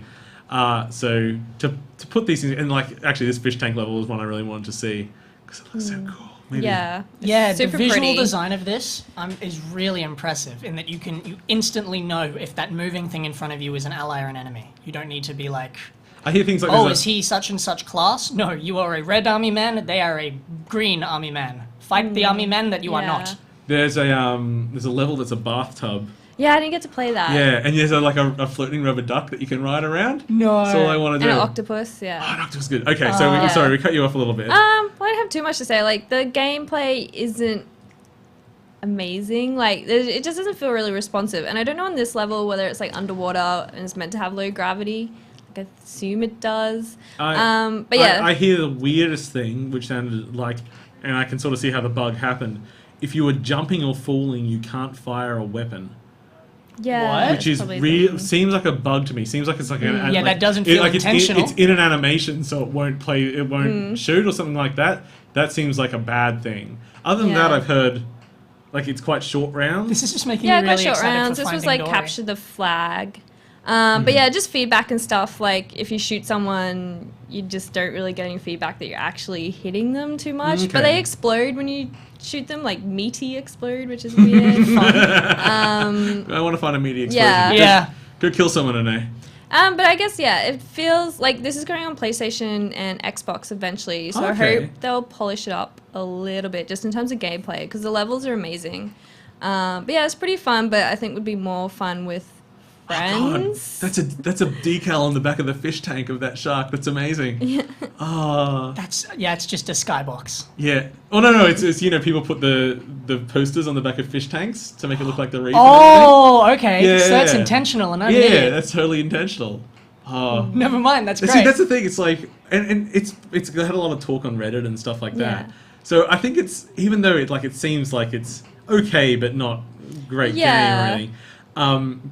So to put these things, and like, actually this fish tank level was one I really wanted to see because it looks so cool. Maybe. Yeah. Yeah, Super the visual pretty. design of this is really impressive in that you instantly know if that moving thing in front of you is an ally or an enemy. You don't need to be like, I hear things like oh, this, is he such and such class? No, you are a red army man, they are a green army man. Fight the army man that you are not. There's a level that's a bathtub. Yeah, I didn't get to play that. Yeah, and there's a floating rubber duck that you can ride around. No. That's all I want to do. And an octopus, yeah. Oh, an octopus is good. Okay, so sorry, we cut you off a little bit. Well, I don't have too much to say. Like, the gameplay isn't amazing. Like, it just doesn't feel really responsive. And I don't know on this level whether it's like underwater and it's meant to have low gravity. Like, I assume it does. But yeah. I hear the weirdest thing, which sounded like, and I can sort of see how the bug happened. If you were jumping or falling, you can't fire a weapon. Yeah, What? Which is probably seems like a bug to me. Seems like it's like an Yeah, that doesn't feel intentional. It's in an animation, so it won't shoot or something like that. That seems like a bad thing. Other than that, I've heard like it's quite short rounds. This is just making Yeah, me quite really short excited rounds. for This was Finding like Dory. capture the flag. But yeah, just feedback and stuff. Like, if you shoot someone, you just don't really get any feedback that you're actually hitting them too much. But Okay. they explode when you shoot them, like meaty explode, which is weird. I want to find a media explosion. Yeah. Yeah. Go kill someone, Anais. But I guess, yeah, it feels like this is going on PlayStation and Xbox eventually, so I hope they'll polish it up a little bit just in terms of gameplay, because the levels are amazing. But yeah, it's pretty fun, but I think would be more fun with friends. Oh, that's a decal on the back of the fish tank of that shark. That's amazing. Yeah. Oh. It's just a skybox. Yeah. Oh no, it's people put the posters on the back of fish tanks to make it look like the reef. Oh, okay. Yeah, so it's intentional, and I'm an yeah, idiot. that's totally intentional. Oh. Never mind. That's great. See, that's the thing. It's like, and it's had a lot of talk on Reddit and stuff like that. Yeah. So I think it's, even though it seems like it's okay but not great game or anything.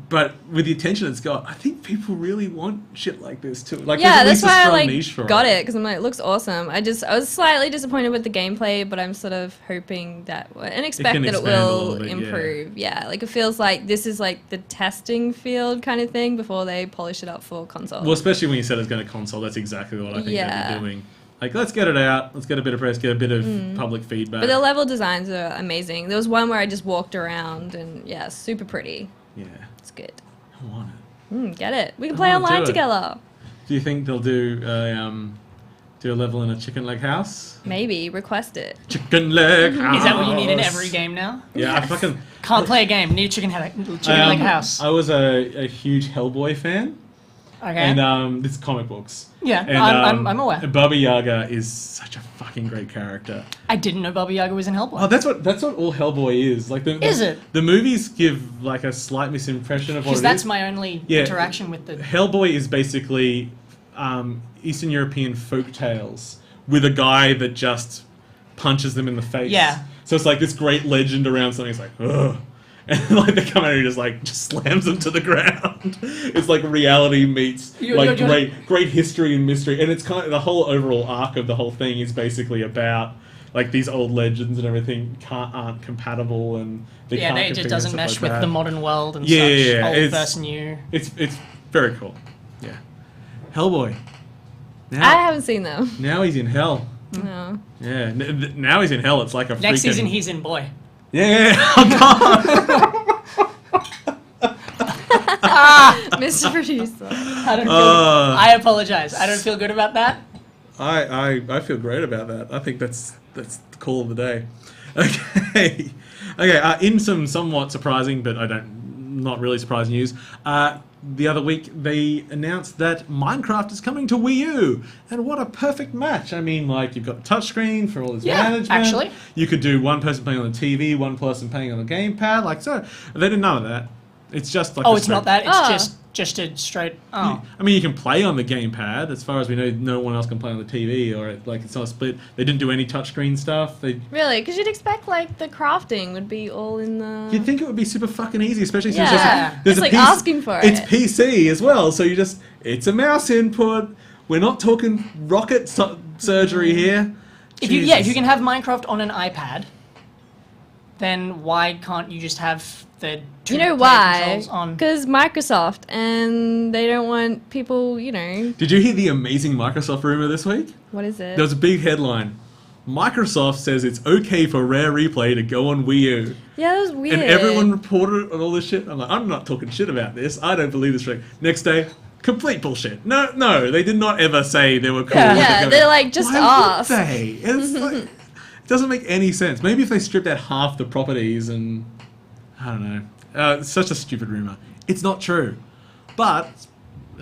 But with the attention it's got, I think people really want shit like this too. Like, yeah, there's that's at why least a strong I niche for got it, because I'm like, it looks awesome. I was slightly disappointed with the gameplay, but I'm sort of hoping that and expect that it will improve. Yeah, like it feels like this is like the testing field kind of thing before they polish it up for console. Well, especially when you said it's going to console, that's exactly what I think they'd be doing. Like, let's get it out, let's get a bit of press, get a bit of public feedback. But the level designs are amazing. There was one where I just walked around and yeah, super pretty. Yeah. It's good. I want it. Get it. We can play online together. Do you think they'll do a level in a chicken leg house? Maybe. Request it. Chicken leg house. Is that what you need in every game now? Yeah, Yes. I fucking... Can't play a game. Need a chicken leg house. I was a huge Hellboy fan. Okay. And this is comic books. Yeah, and, I'm aware. Baba Yaga is such a fucking great character. I didn't know Baba Yaga was in Hellboy. Oh, that's what all Hellboy is. Like, Is it? The movies give like a slight misimpression of what it is. Because that's my only interaction with the... Hellboy is basically Eastern European folk tales with a guy that just punches them in the face. Yeah. So it's like this great legend around something. It's like, ugh. And like they come out and he just slams them to the ground. It's like reality meets great history and mystery, and it's kind of the whole overall arc of the whole thing is basically about like these old legends and everything aren't compatible, and it doesn't mesh with the modern world and such. Old versus new. It's very cool. Yeah, Hellboy. Now, I haven't seen them. Now he's in hell. No. Yeah, now he's in hell. It's like a next season he's in Boy. Yeah. Oh God. Mr. Producer. I apologize. I don't feel good about that. I feel great about that. I think that's the call of the day. Okay. In some somewhat surprising, but not really surprising news. The other week they announced that Minecraft is coming to Wii U, and what a perfect match! I mean, like, you've got the touchscreen for all this management. Actually, you could do one person playing on the TV, one person playing on the gamepad. Like, so they did none of that. It's just like it's not that. It's just a straight. Oh, I mean, you can play on the gamepad. As far as we know, no one else can play on the TV, or it's not split. They didn't do any touchscreen stuff. Really? Because you'd expect like the crafting would be all in the. You'd think it would be super fucking easy, especially since it's like asking for it. It's PC as well, so it's a mouse input. We're not talking rocket surgery here. If you can have Minecraft on an iPad, then why can't you just have the you know why? Because Microsoft, and they don't want people, Did you hear the amazing Microsoft rumor this week? What is it? There was a big headline. Microsoft says it's okay for Rare Replay to go on Wii U. Yeah, that was weird. And everyone reported on all this shit. I'm like, I'm not talking shit about this. I don't believe this. Next day, complete bullshit. No, they did not ever say they were cool. Yeah, they're like, just ask. Why would they? It's like, it doesn't make any sense. Maybe if they stripped out half the properties and... I don't know. It's such a stupid rumor. It's not true. But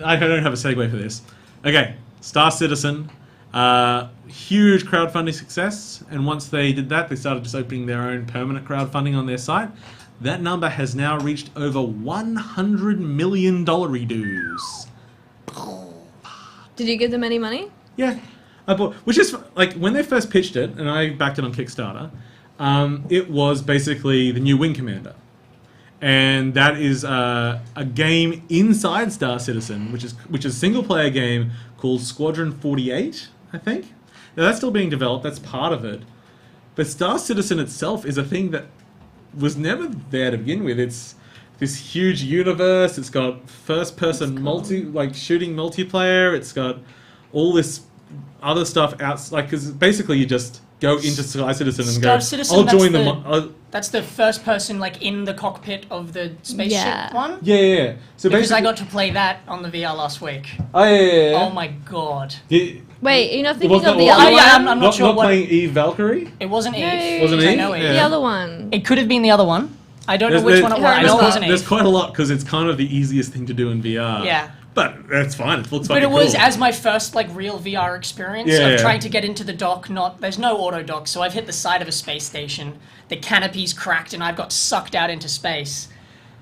I don't have a segue for this. Okay, Star Citizen, huge crowdfunding success. And once they did that, they started just opening their own permanent crowdfunding on their site. That number has now reached over $100 million dues. Did you give them any money? Yeah. Which is, like, when they first pitched it, and I backed it on Kickstarter, it was basically the new Wing Commander. And that is a game inside Star Citizen, which is a single-player game called Squadron 48, I think. Now, that's still being developed. That's part of it. But Star Citizen itself is a thing that was never there to begin with. It's this huge universe. It's got first-person shooting multiplayer. It's got all this other stuff out, because basically go into Star Citizen and Star go, Citizen, I'll join them. That's the first person, like, in the cockpit of the spaceship one? Yeah. So because I got to play that on the VR last week. Oh, yeah. Oh my god. Wait, you're not thinking of the other one? Yeah, I'm not sure not playing Eve Valkyrie? It wasn't Eve. Wasn't Eve? Yeah. The other one. It could have been the other one. I don't know which one it was. I know it wasn't Eve. There's quite a lot, because it's kind of the easiest thing to do in VR. Yeah. But that's fine. It looks But it cool. was as my first like real VR experience of trying to get into the dock. There's no auto dock, so I've hit the side of a space station. The canopy's cracked, and I've got sucked out into space.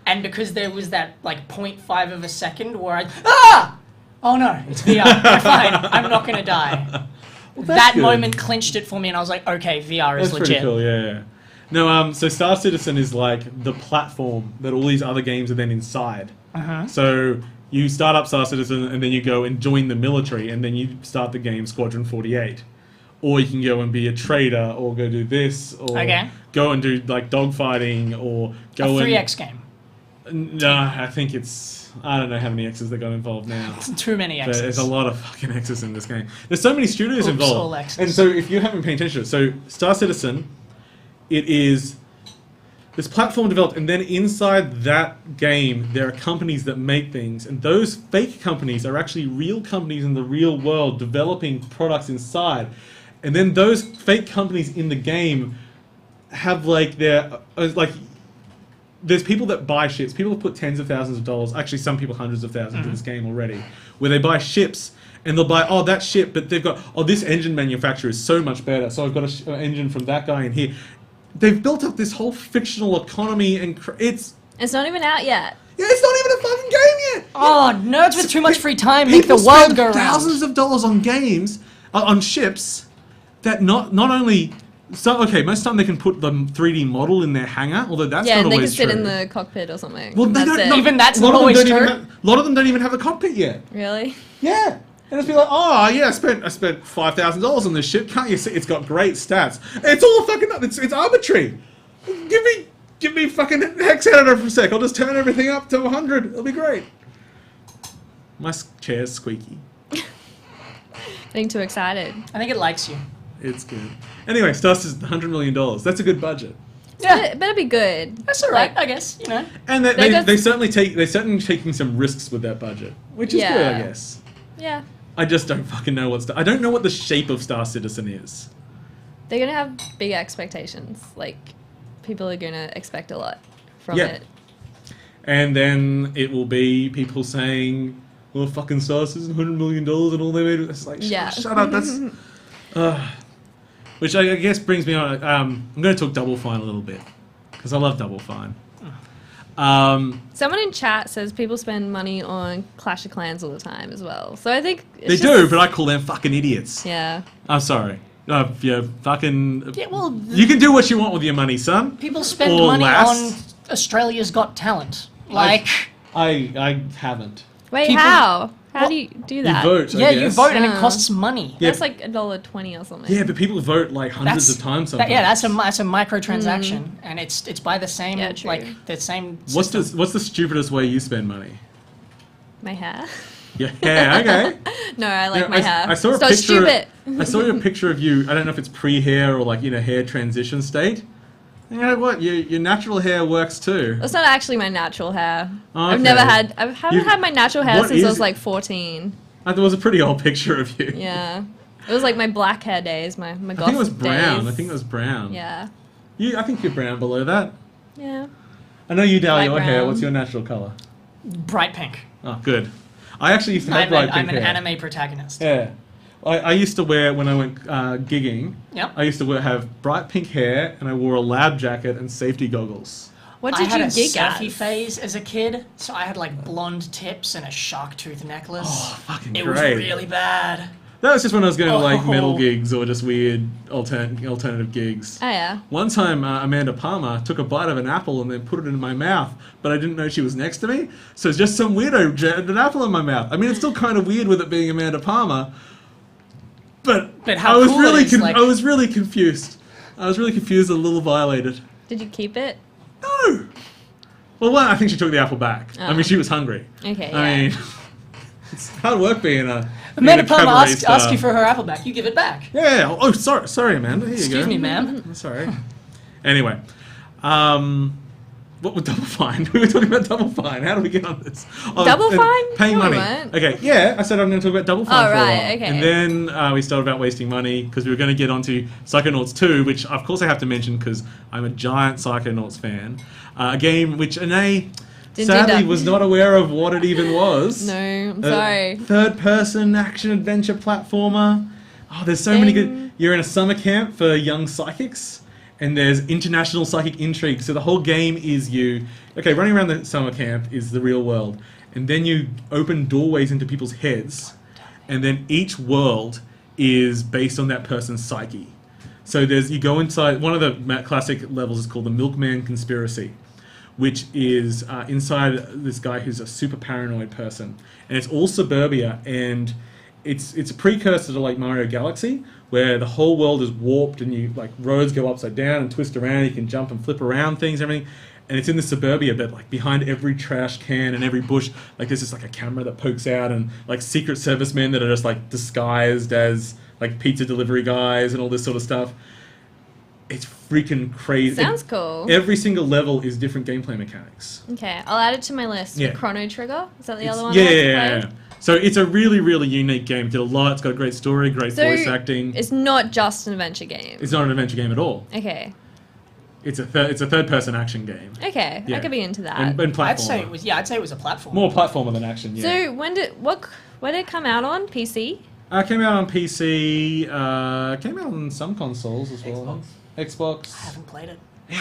And because there was that like 0.5 of a second where oh no, it's VR. I'm fine. I'm not gonna die. Well, that moment clinched it for me, and I was like, okay, VR is legit. That's pretty cool. Yeah. No, so Star Citizen is like the platform that all these other games are then inside. So you start up Star Citizen, and then you go and join the military, and then you start the game Squadron 48. Or you can go and be a trader, or go do this, or go and do like dogfighting, or go a 3X game. No, I think I don't know how many X's they got involved now. Too many X's. There's a lot of fucking X's in this game. There's so many studios involved. All X's. And so if you haven't paid attention to it, so Star Citizen, it is this platform developed, and then inside that game, there are companies that make things, and those fake companies are actually real companies in the real world developing products inside. And then those fake companies in the game have like there's people that buy ships. People have put tens of thousands of dollars, actually some people hundreds of thousands in this game already, where they buy ships, and they'll buy, that ship, but they've got, this engine manufacturer is so much better, so I've got an engine from that guy in here. They've built up this whole fictional economy, and it's not even out yet. Yeah, it's not even a fucking game yet. Oh, nerds with too much free time make the world go round. Thousands of dollars on games, on ships, that not only... So, okay, most of the time they can put the 3D model in their hangar, although that's not always true. Yeah, they can sit in the cockpit or something. Well, even that's not always true. A lot of them don't even have a cockpit yet. Really? Yeah. And it's be like, I spent $5,000 on this ship. Can't you see? It's got great stats. It's all fucking... It's arbitrary. Give me fucking hex editor for a sec. I'll just turn everything up to 100. It'll be great. My chair's squeaky. Getting too excited. I think it likes you. It's good. Anyway, Stars is $100 million. That's a good budget. Yeah, it better be good. That's all right, I guess. You know. And they're certainly taking some risks with that budget, which is good, I guess. Yeah. I just don't fucking know I don't know what the shape of Star Citizen is. They're gonna have big expectations. Like, people are gonna expect a lot from it. And then it will be people saying, "Well, fucking Star Citizen, $100 million, and all they made." It's like, shut up. That's. Which I guess brings me on. I'm going to talk Double Fine a little bit because I love Double Fine. Someone in chat says people spend money on Clash of Clans all the time as well. So I think they do, but I call them fucking idiots. Yeah. I'm sorry. Fucking. Yeah, well, you can do what you want with your money, son. People spend money on Australia's Got Talent. Like I haven't. Wait, how? How do you do that? You vote. You vote, and it costs money. That's like $1.20 or something. Yeah, but people vote like hundreds of times sometimes. That's a microtransaction, and it's by the same the same. What's the stupidest way you spend money? My hair. Yeah, okay. No, I like my hair. I saw a so picture. Stupid. I saw your picture of you. I don't know if it's pre-hair or like hair transition state. You know what? Your natural hair works too. It's not actually my natural hair. Okay. I haven't had my natural hair since I was like 14. There was a pretty old picture of you. Yeah. It was like my black hair days, my goth days. I think it was brown. Yeah. I think you're brown below that. Yeah. I know you dye your hair. What's your natural colour? Bright pink. Oh, good. I actually used to have bright pink hair. I'm an anime protagonist. Yeah. I used to wear, when I went gigging, I used to have bright pink hair, and I wore a lab jacket and safety goggles. What did you gig at? I had a surfy phase as a kid, so I had like blonde tips and a shark tooth necklace. Oh, fucking great. It was really bad. That was just when I was going to like metal gigs or just weird alternative gigs. Oh, yeah. One time, Amanda Palmer took a bite of an apple and then put it in my mouth, but I didn't know she was next to me, so just some weirdo jammed an apple in my mouth. I mean, it's still kind of weird with it being Amanda Palmer, but how I was cool I was really confused. I was really confused and a little violated. Did you keep it? No. Well, one, I think she took the apple back. I mean, she was hungry. Okay. I mean, it's hard work being a Amanda Palmer asked you for her apple back. You give it back. Yeah. Oh, sorry, Amanda. Here you go. Excuse me, ma'am. Sorry. Anyway, what was Double Fine? We were talking about Double Fine. How do we get on this? Double Fine? Paying No, we money. weren't. Okay, yeah, I said I'm going to talk about Double Fine for a while. Okay. And then we started about wasting money because we were going to get onto Psychonauts 2, which of course I have to mention because I'm a giant Psychonauts fan. A game which Anais sadly was not aware of what it even was. No, I'm sorry. Third-person action-adventure platformer. Oh, there's so many good... You're in a summer camp for young psychics. And there's international psychic intrigue. So the whole game is you... Okay, running around the summer camp is the real world. And then you open doorways into people's heads. And then each world is based on that person's psyche. So you go inside... One of the classic levels is called the Milkman Conspiracy, which is inside this guy who's a super paranoid person. And it's all suburbia, and it's a precursor to like Mario Galaxy, where the whole world is warped and you like roads go upside down and twist around, you can jump and flip around things and everything. And it's in the suburbia, but like behind every trash can and every bush, like there's just like a camera that pokes out, and like secret servicemen that are just like disguised as like pizza delivery guys and all this sort of stuff. It's freaking crazy. Sounds cool. Every single level is different gameplay mechanics. Okay, I'll add it to my list. Yeah. Chrono Trigger? Is that the other one? Yeah. So it's a really, really unique game. Did a lot. It's got a great story, great voice acting. It's not just an adventure game. It's not an adventure game at all. Okay. It's a third-person action game. Okay, I could be into that. And platformer. I'd say it was a platform. More platformer than action. Yeah. So when did it come out on? PC? Came out on PC. Came out on some consoles as well. Xbox. I haven't played it. Yeah,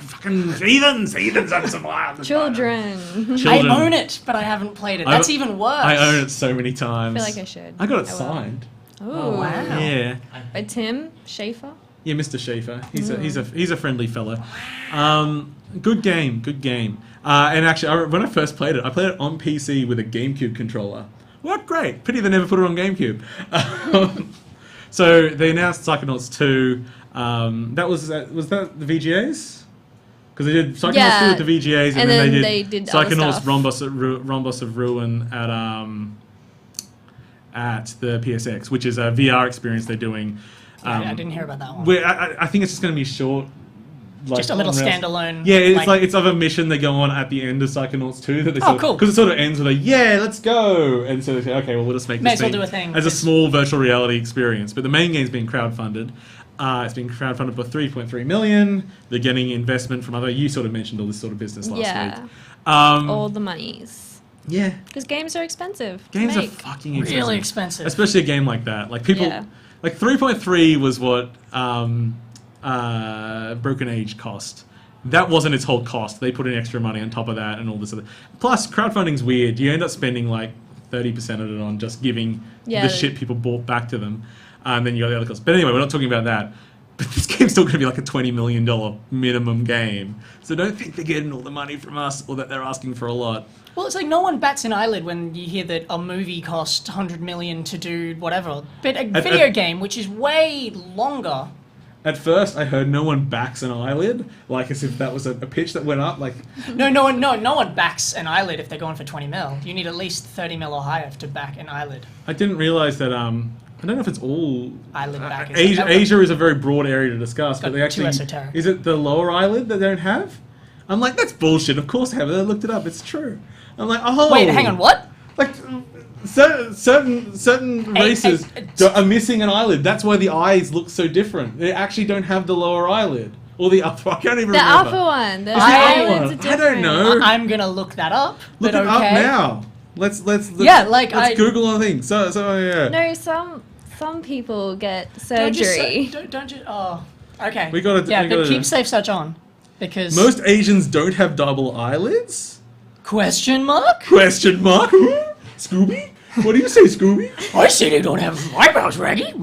fucking heathens on some wild. Children. I own it, but I haven't played it. That's even worse. I own it so many times. I feel like I should. I got it signed. Oh wow. Yeah. By Tim Schafer? Yeah, Mr. Schafer. He's a friendly fella. Good game. And actually, when I first played it on PC with a GameCube controller. What great! Pity they never put it on GameCube. So they announced Psychonauts 2. Was that the VGAs? Because they did Psychonauts 2 with the VGAs, and then they did Psychonauts Rhombus of Ruin at the PSX, which is a VR experience they're doing. I didn't hear about that one. I think it's just going to be short. Like, just a little standalone. Yeah, it's of a mission they go on at the end of Psychonauts 2 that they cool. Because it sort of ends with let's go, and so they say, okay, well we'll just make this do a thing as a small virtual reality experience. But the main game's being crowdfunded. It's been crowdfunded for $3.3 million. They're getting investment from other. You sort of mentioned all this sort of business last week. All the monies. Yeah. Because games are expensive. Games are fucking expensive. Really expensive. Especially a game like that. Like people, like 3.3 was what Broken Age cost. That wasn't its whole cost. They put in extra money on top of that and all this other. Plus, crowdfunding's weird. You end up spending like 30% of it on just giving the shit people bought back to them. And then you got the other costs. But anyway, we're not talking about that. But this game's still going to be like a $20 million minimum game. So don't think they're getting all the money from us or that they're asking for a lot. Well, it's like no one bats an eyelid when you hear that a movie cost $100 million to do whatever. But a video game, which is way longer... At first, I heard no one backs an eyelid, like as if that was a pitch that went up. Like no one backs an eyelid if they're going for 20 mil. You need at least 30 mil or higher to back an eyelid. I didn't realize that. I don't know if it's all eyelid back. Asia is a very broad area to discuss, but they actually too esoteric. Is it the lower eyelid that they don't have? I'm like, that's bullshit. Of course, I have it. I looked it up. It's true. I'm like, oh wait, hang on, what? Like. Certain races are missing an eyelid. That's why the eyes look so different. They actually don't have the lower eyelid. Or the upper. I can't even remember. The upper one. The eyelids are different. I don't know. I'm going to look that up. Look it up now. Let's Google on things. So yeah. No, some people get surgery. Okay. We gotta keep safe search on. Because... Most Asians don't have double eyelids? Question mark? Scooby? What do you say, Scooby? I say they don't have eyebrows, Raggy.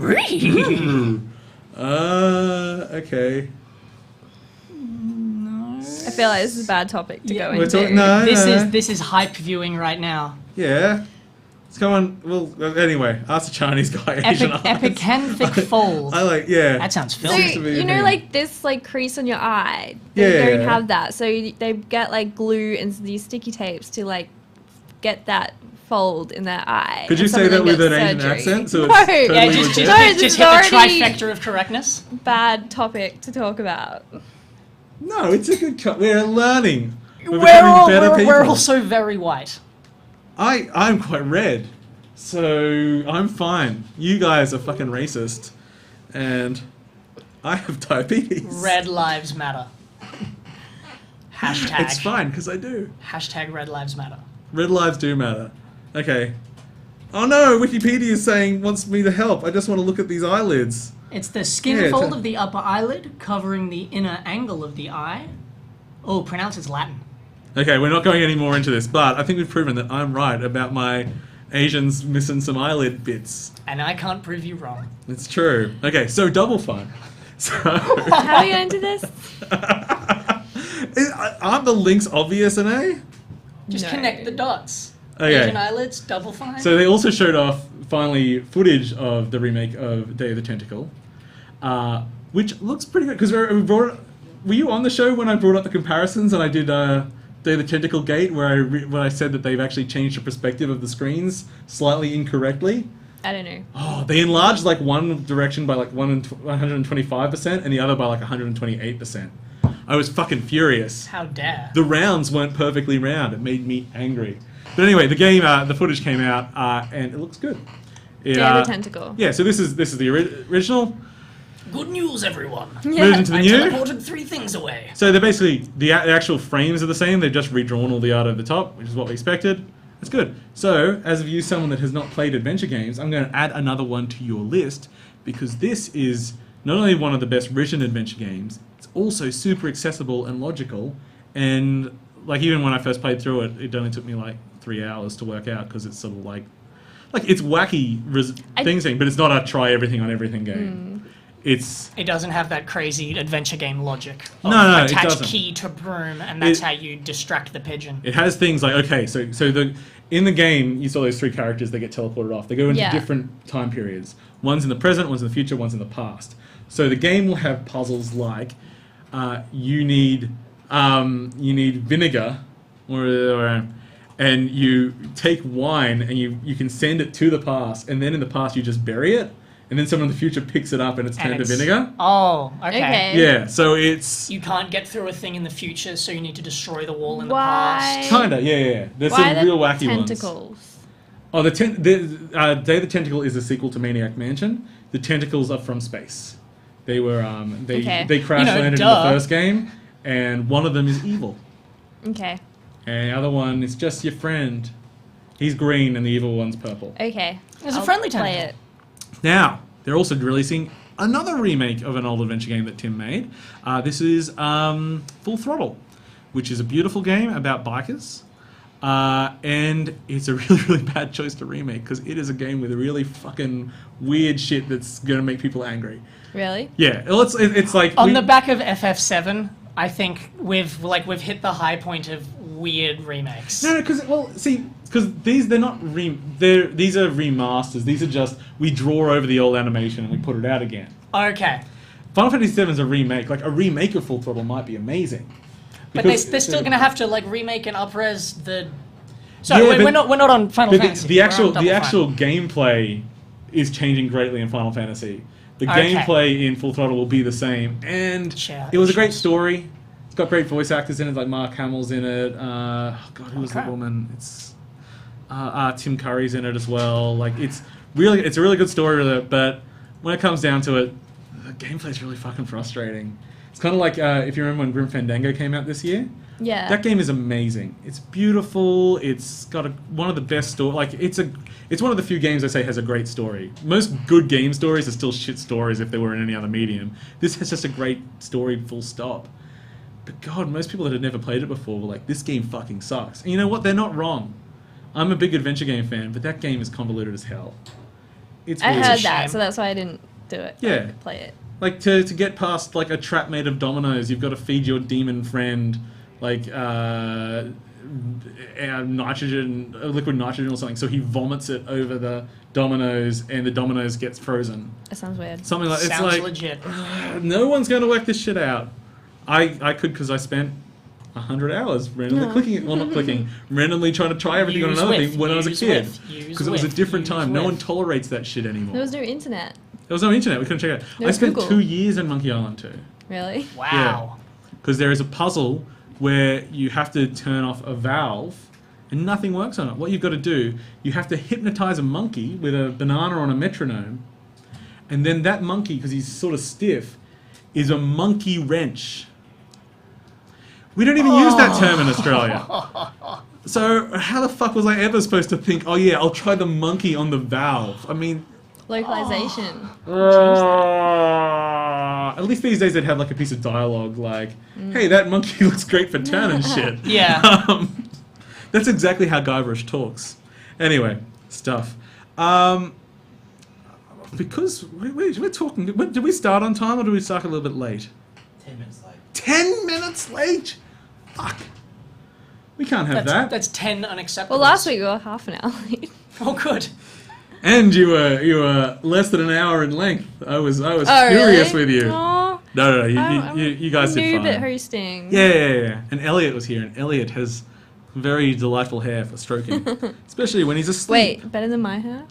Okay. I feel like this is a bad topic to go into. This is hype viewing right now. Yeah. Let's go on. Well, anyway, ask a Chinese guy. Epicanthic fold. That sounds filthy. So, you know, like this, like crease on your eye. They don't have that. So they get like glue and these sticky tapes to like get that fold in their eye. Could you and some say of them that with get an Asian surgery. accent? So No. it's totally Yeah, legit? this just is hit the already- trifecta of correctness. Bad topic to talk about. No, it's a good cut. We're learning. We're becoming better people. We're also very white. I'm quite red, so I'm fine. You guys are fucking racist, and I have diabetes. Red lives matter. Hashtag. It's fine, because I do. Hashtag red lives matter. Red lives do matter. Okay. Oh no, Wikipedia is saying, wants me to help. I just want to look at these eyelids. It's the skin Yeah, fold of the upper eyelid covering the inner angle of the eye. Oh, pronounce it's Latin. Okay, we're not going any more into this, but I think we've proven that I'm right about my Asians missing some eyelid bits. And I can't prove you wrong. It's true. Okay, so Double Fun. So, How are you into this? aren't the links obvious, Anais? Just No. connect the dots. Okay. Asian eyelids, double fine. So they also showed off, finally, footage of the remake of Day of the Tentacle, which looks pretty good, because we brought it... Were you on the show when I brought up the comparisons and I did Day of the Tentacle Gate, where when I said that they've actually changed the perspective of the screens slightly incorrectly? I don't know. Oh, they enlarged like one direction by like 125% and the other by like 128%. I was fucking furious. How dare. The rounds weren't perfectly round. It made me angry. But anyway, the game, the footage came out and it looks good. Day of the Tentacle. Yeah, so this is the original. Good news, everyone. Yeah. Moved into the I new. teleported 3 things away. So they're basically, the actual frames are the same. They've just redrawn all the art over the top, which is what we expected. It's good. So, as of you, someone that has not played adventure games, I'm going to add another one to your list, because this is not only one of the best written adventure games, it's also super accessible and logical, and like even when I first played through it, it only took me like 3 hours to work out, because it's sort of like it's wacky things, but it's not a try everything on everything game. It doesn't have that crazy adventure game logic. Of No, it attach doesn't. key to broom, and that's how you distract the pigeon. It has things like, okay, so in the game, you saw those 3 characters that get teleported off. They go into different time periods. One's in the present, one's in the future, one's in the past. So the game will have puzzles like you need vinegar, and you take wine and you can send it to the past, and then in the past you just bury it. And then someone in the future picks it up and it's turned to vinegar. Oh, okay. Yeah, so it's... You can't get through a thing in the future, so you need to destroy the wall in the Why? past. Kinda, yeah. There's Why some real wacky tentacles? ones. Oh, the Day of the Tentacle is a sequel to Maniac Mansion. The tentacles are from space. They were, they crash landed in the first game, and one of them is evil. Okay. And the other one is just your friend. He's green and the evil one's purple. Okay. There's a I'll friendly play tentacle. it. Now, they're also releasing another remake of an old adventure game that Tim made. This is Full Throttle, which is a beautiful game about bikers. And it's a really, really bad choice to remake, because it is a game with really fucking weird shit that's going to make people angry. Really? Yeah, it's like... On the back of FF7, I think we've hit the high point of weird remakes. No, because these they're not these are remasters. These are just we draw over the old animation and we put it out again. Okay. Final Fantasy VII is a remake. Like a remake of Full Throttle might be amazing. But they're still going to have to remake and upres the. Sorry, we're not on Final Fantasy. The actual gameplay is changing greatly in Final Fantasy. The gameplay in Full Throttle will be the same, and it was a great story. It's got great voice actors in it, like Mark Hamill's in it. Who was the woman? It's Tim Curry's in it as well. Like it's a really good story, but when it comes down to it, the gameplay's really fucking frustrating. It's kind of like if you remember when Grim Fandango came out this year. Yeah. That game is amazing. It's beautiful. It's got one of the best story. Like it's one of the few games I say has a great story. Most good game stories are still shit stories if they were in any other medium. This has just a great story, full stop. But God, most people that had never played it before were like, this game fucking sucks. And you know what? They're not wrong. I'm a big adventure game fan, but that game is convoluted as hell. I heard that, so that's why I didn't do it. Yeah. Play it. Like to get past like a trap made of dominoes, you've got to feed your demon friend like nitrogen, liquid nitrogen or something, so he vomits it over the dominoes and the dominoes gets frozen. That sounds weird. Something like Sounds legit. No one's going to work this shit out. I could, because I spent 100 hours randomly clicking it. Well, not clicking. Randomly trying to try everything on another thing when I was a kid. Because it was a different time. No one tolerates that shit anymore. There was no internet. There was no internet. We couldn't check it out. I spent Google. 2 years in Monkey Island 2. Really? Wow. Because there is a puzzle where you have to turn off a valve and nothing works on it. What you've got to do, you have to hypnotize a monkey with a banana on a metronome. And then that monkey, because he's sort of stiff, is a monkey wrench. We don't even use that term in Australia. So how the fuck was I ever supposed to think, oh yeah, I'll try the monkey on the valve? I mean... Localization. At least these days they'd have like a piece of dialogue like, hey, that monkey looks great for turning shit. Yeah. That's exactly how Guybrush talks. Anyway, stuff. Because we're talking... Did we start on time or did we start a little bit late? 10 minutes late. 10 minutes late? Fuck. We can't have that. That's 10 unacceptable. Well, last week we were half an hour late. Oh, good. And you were less than an hour in length. I was furious really? with you. Aww. No, you guys did fine. Noob at hosting. Yeah. And Elliot was here, and Elliot has very delightful hair for stroking, especially when he's asleep. Wait, better than my hair?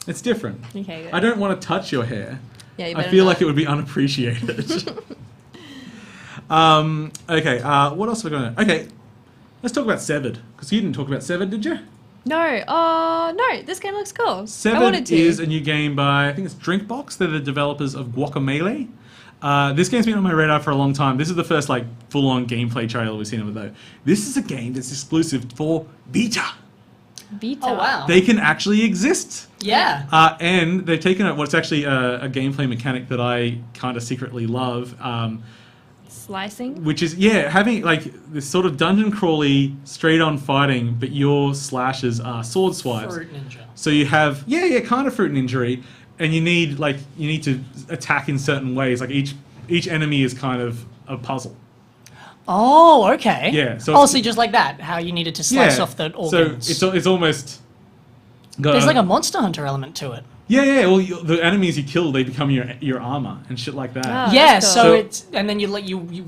It's different. Okay, good. I don't want to touch your hair. Yeah, you I better feel not. like it would be unappreciated. Okay, what else are we going to... Okay, let's talk about Severed, because you didn't talk about Severed, did you? No, this game looks cool. I wanted Severed to. is a new game by, I think it's Drinkbox. They're the developers of Guacamelee. This game's been on my radar for a long time. This is the first like full-on gameplay trailer we've seen of it though. This is a game that's exclusive for Vita. Vita. Oh, wow. They can actually exist. Yeah. And they've taken out what's actually a gameplay mechanic that I kind of secretly love. Slicing? Which is, having like this sort of dungeon crawly, straight on fighting, but your slashes are sword swipes. Fruit Ninja. So you have, kind of Fruit Ninja, and you need to attack in certain ways. Like each enemy is kind of a puzzle. Oh, okay. Yeah. So just like that, how you needed to slice off the organs. So it's almost... There's like a Monster Hunter element to it. Yeah. Well, the enemies you kill, they become your armor and shit like that. Oh, Yeah, that's so cool. it's... And then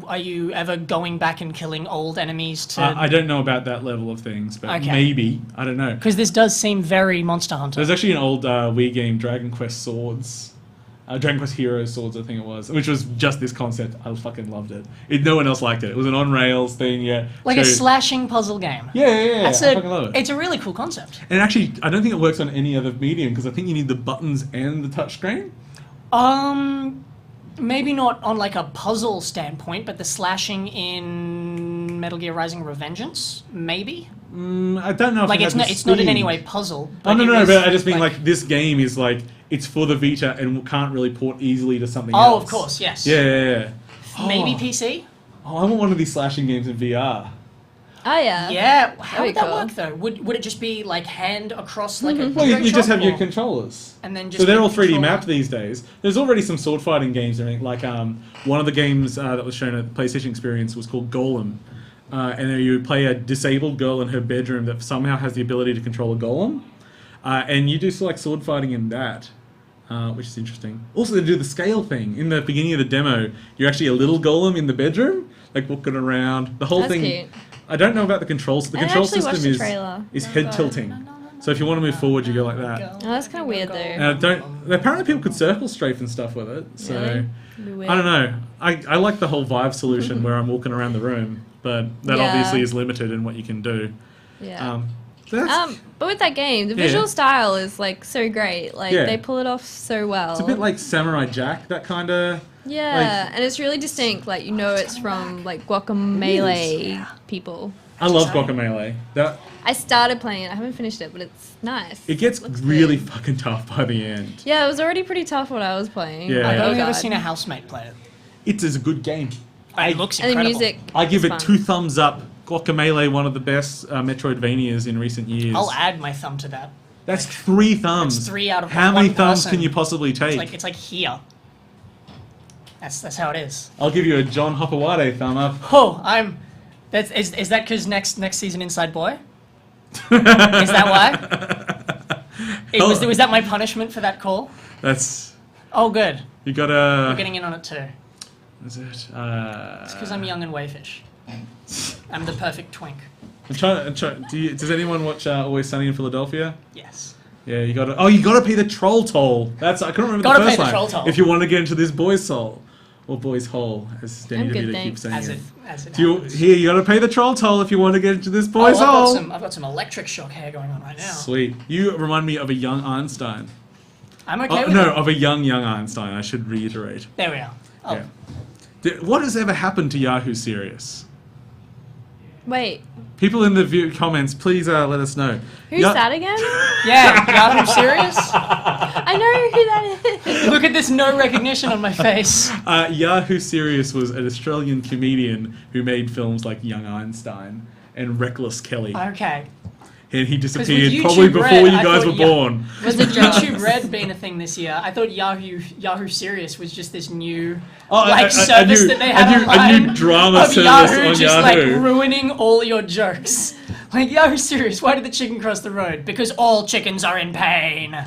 are you ever going back and killing old enemies to... I don't know about that level of things, but Okay. maybe. I don't know. Because this does seem very Monster Hunter. There's actually an old Wii game, Dragon Quest Swords. Dragon Quest Heroes Swords, I think it was, which was just this concept. I fucking loved it. No one else liked it. It was an on-rails thing, yeah. Like a slashing puzzle game. Yeah. I fucking love it. It's a really cool concept. And actually, I don't think it works on any other medium, because I think you need the buttons and the touchscreen. Maybe not on like a puzzle standpoint, but the slashing in Metal Gear Rising Revengeance, maybe? I don't know if Like it has it's not in speed. any way puzzle. Oh, no, it was, but I just mean like this game is like, it's for the Vita and can't really port easily to something else. Oh, of course, yes. Yeah. Maybe PC? Oh, I want one of these slashing games in VR. Oh, yeah. Yeah. How That'd would be that cool. work though? Would it just be like hand across like a Well, you just have your controllers. and then just So they're all the 3D controller. mapped these days. There's already some sword fighting games. I mean, like one of the games that was shown at the PlayStation Experience was called Golem. And there you play a disabled girl in her bedroom that somehow has the ability to control a golem. And you do like sword fighting in that, which is interesting. Also, they do the scale thing. In the beginning of the demo, you're actually a little golem in the bedroom, like walking around. The whole That's thing... cute. I don't know about the controls. The I control actually watched system the trailer. is head tilting. So if you want to move forward, you go like that. Oh, that's kind of weird, though. And apparently people could circle strafe and stuff with it. So Really? It'd be weird. I don't know. I like the whole Vive solution where I'm walking around the room, but that Yeah. obviously is limited in what you can do. Yeah. So that's, But with that game, the Yeah. visual style is like so great. Like Yeah. they pull it off so well. it's a bit like Samurai Jack, that kind of... Yeah, and it's really distinct. Like it's from like Guacamelee people. I love Guacamelee. I started playing it. I haven't finished it, but it's nice. It gets Looks really good. fucking tough by the end. Yeah, it was already pretty tough when I was playing. Yeah. I've Oh, only ever God. seen a housemate play it. It is a good game. It looks And the incredible. music. I give is it fun. 2 thumbs up. Guacamelee, one of the best Metroidvanias in recent years. I'll add my thumb to that. That's 3 thumbs. That's 3 out of How many one thumbs person. can you possibly take? It's like here. That's how it is. I'll give you a John Hopperwade thumb up. Oh, is that because next season Inside Boy? Is that why? Was that my punishment for that call? That's... Oh, good. You gotta... You're getting in on it too. Is it? It's because I'm young and wayfish. I'm the perfect twink. Does anyone watch Always Sunny in Philadelphia? Yes. Yeah, you gotta pay the troll toll. I couldn't remember the first line. Troll toll. If you want to get into this boy's soul. Or boy's hole, as Danny DeVito keeps saying. You gotta pay the troll toll if you want to get into this boy's hole. I've got some electric shock hair going on right now. Sweet. You remind me of a young Einstein. I'm okay with that. No, of a young Einstein, I should reiterate. There we are. Oh. Yeah. What has ever happened to Yahoo Serious? Wait. People in the comments, please let us know. Who's that again? Yeah, Yahoo Serious? I know who that is. Look at this no recognition on my face. Yahoo Serious was an Australian comedian who made films like Young Einstein and Reckless Kelly. Okay. And he disappeared probably before you guys were born. Was the YouTube Red been a thing this year? I thought Yahoo Serious was just this new service that they had online. A new drama service Yahoo on just Yahoo. Like ruining all your jokes. Like, Yahoo Serious, why did the chicken cross the road? Because all chickens are in pain.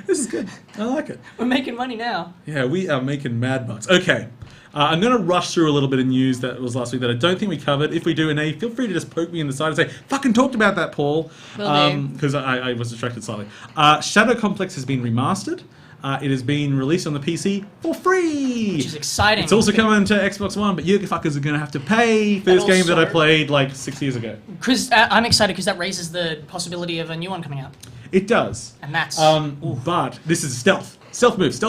This is good. I like it. We're making money now. Yeah, we are making mad bucks. Okay. I'm going to rush through a little bit of news that was last week that I don't think we covered. If we do, Anais, feel free to just poke me in the side and say, fucking talked about that, Paul. Because I was distracted slightly. Shadow Complex has been remastered. It has been released on the PC for free. Which is exciting. It's also coming to Xbox One, but you fuckers are going to have to pay for this game that I played like 6 years ago. Because I'm excited because that raises the possibility of a new one coming out. It does. And that's... but this is stealth move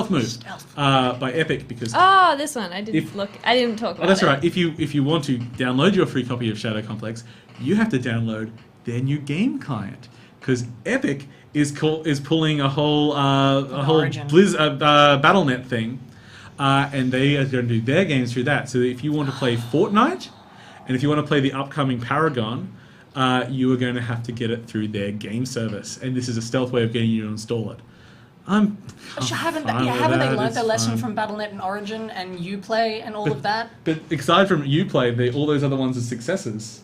by Epic because this one I didn't talk about. That's right. If you want to download your free copy of Shadow Complex, you have to download their new game client because Epic is pulling a whole BattleNet thing, and they are going to do their games through that. So if you want to play Fortnite, and if you want to play the upcoming Paragon, you are going to have to get it through their game service, and this is a stealth way of getting you to install it. Haven't they learned their lesson from BattleNet and Origin and Uplay and all of that? But aside from Uplay, all those other ones are successes.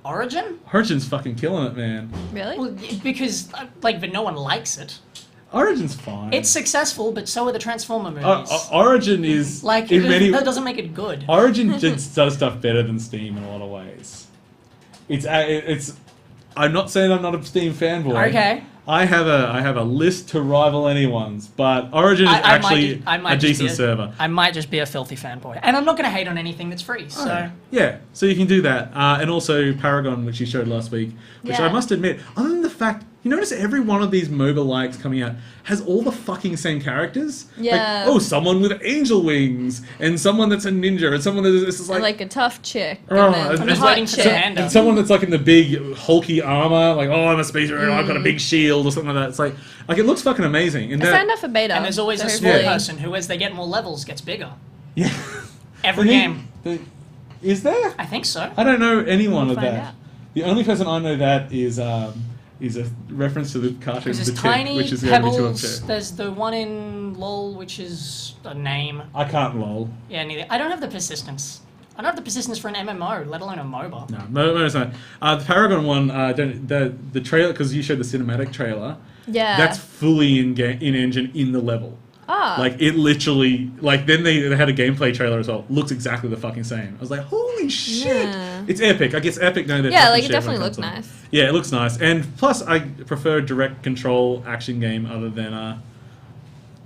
Origin's fucking killing it, man. Really? Well, because but no one likes it. Origin's fine. It's successful, but so are the Transformer movies. Origin is that doesn't make it good. Origin just does stuff better than Steam in a lot of ways. It's. I'm not saying I'm not a Steam fanboy. Okay. I have a list to rival anyone's, but Origin is actually a decent server. I might just be a filthy fanboy, and I'm not going to hate on anything that's free. So yeah, so you can do that, and also Paragon, which you showed last week, which I must admit, other than the fact. You notice every one of these MOBA likes coming out has all the fucking same characters? Yeah. Like, someone with angel wings, and someone that's a ninja, and someone that's like a tough chick. I'm just waiting for and someone that's like in the big hulky armor, like, I'm a spacer, and I've got a big shield, or something like that. It's like it looks fucking amazing. And I signed up for beta. And there's always a small person who, as they get more levels, gets bigger. Yeah. Every game. Is there? I think so. I don't know anyone of that. Out. The only person I know that is a reference to the cartoon The Tiny, which is Pebbles, there's the one in LOL, which is a name. I can't LOL. Yeah, neither. I don't have the persistence. I don't have the persistence for an MMO, let alone a MOBA. No, it's not. The Paragon one, the trailer, because you showed the cinematic trailer, that's fully in-engine in the level. Like, it literally, then they had a gameplay trailer as well. Looks exactly the fucking same. I was like, holy shit! Yeah. It's Epic. I guess Epic know that. Yeah, it definitely looks nice. Yeah, it looks nice. And plus, I prefer a direct control action game other than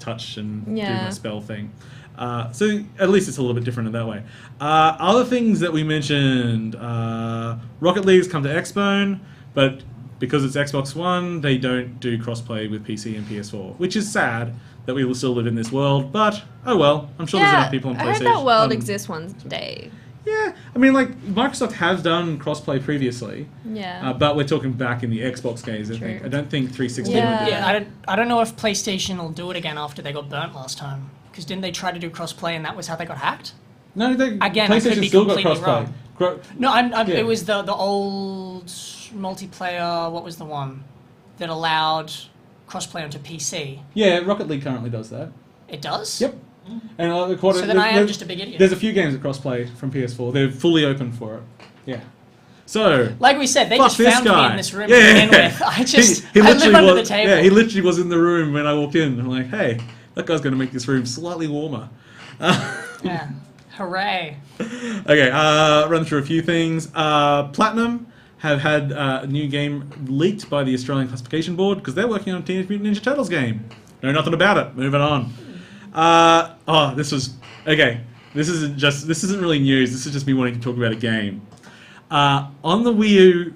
touch and do my spell thing. So at least it's a little bit different in that way. Other things that we mentioned, Rocket League's come to Xbone, but because it's Xbox One, they don't do crossplay with PC and PS4, which is sad that we will still live in this world, but oh well. I'm sure there's enough people on PlayStation. I heard that world exists one day. Yeah, I mean, Microsoft has done crossplay previously. Yeah. But we're talking back in the Xbox days, I think. I don't think 360 would do it. Yeah, I don't know if PlayStation will do it again after they got burnt last time. Because didn't they try to do crossplay and that was how they got hacked? No, PlayStation still got crossplay. It was the old multiplayer, what was the one that allowed crossplay onto PC? Yeah, Rocket League currently does that. It does? Yep. And so then I am just a big idiot. There's a few games that crossplay from PS4. They're fully open for it. Yeah. So, like we said, they just found me in this room to begin with. I live under the table. Yeah, he literally was in the room when I walked in. I'm like, hey, that guy's going to make this room slightly warmer. Yeah. Hooray. Okay, run through a few things. Platinum have had a new game leaked by the Australian Classification Board because they're working on a Teenage Mutant Ninja Turtles game. Know nothing about it. Moving on. This isn't really news. This is just me wanting to talk about a game. On the Wii U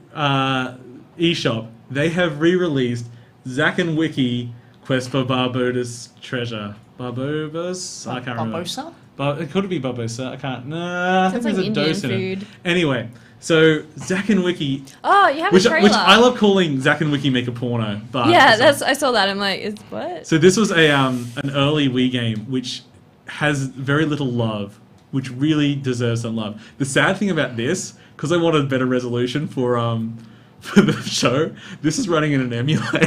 eShop, they have re-released Zack and Wiki Quest for Barbosa's Treasure. Barbobas? I can't remember. Barbosa? It could be Barbosa. I can't. Nah, I think Sounds there's like a dose Indian in it. food. Anyway, so Zack and Wiki, Oh, you have which a trailer. I love calling Zack and Wiki make a porno. But Yeah, I saw that. I'm like, is what? So this was an early Wii game which has very little love, which really deserves some love. The sad thing about this, because I wanted better resolution for the show, this is running in an emulator.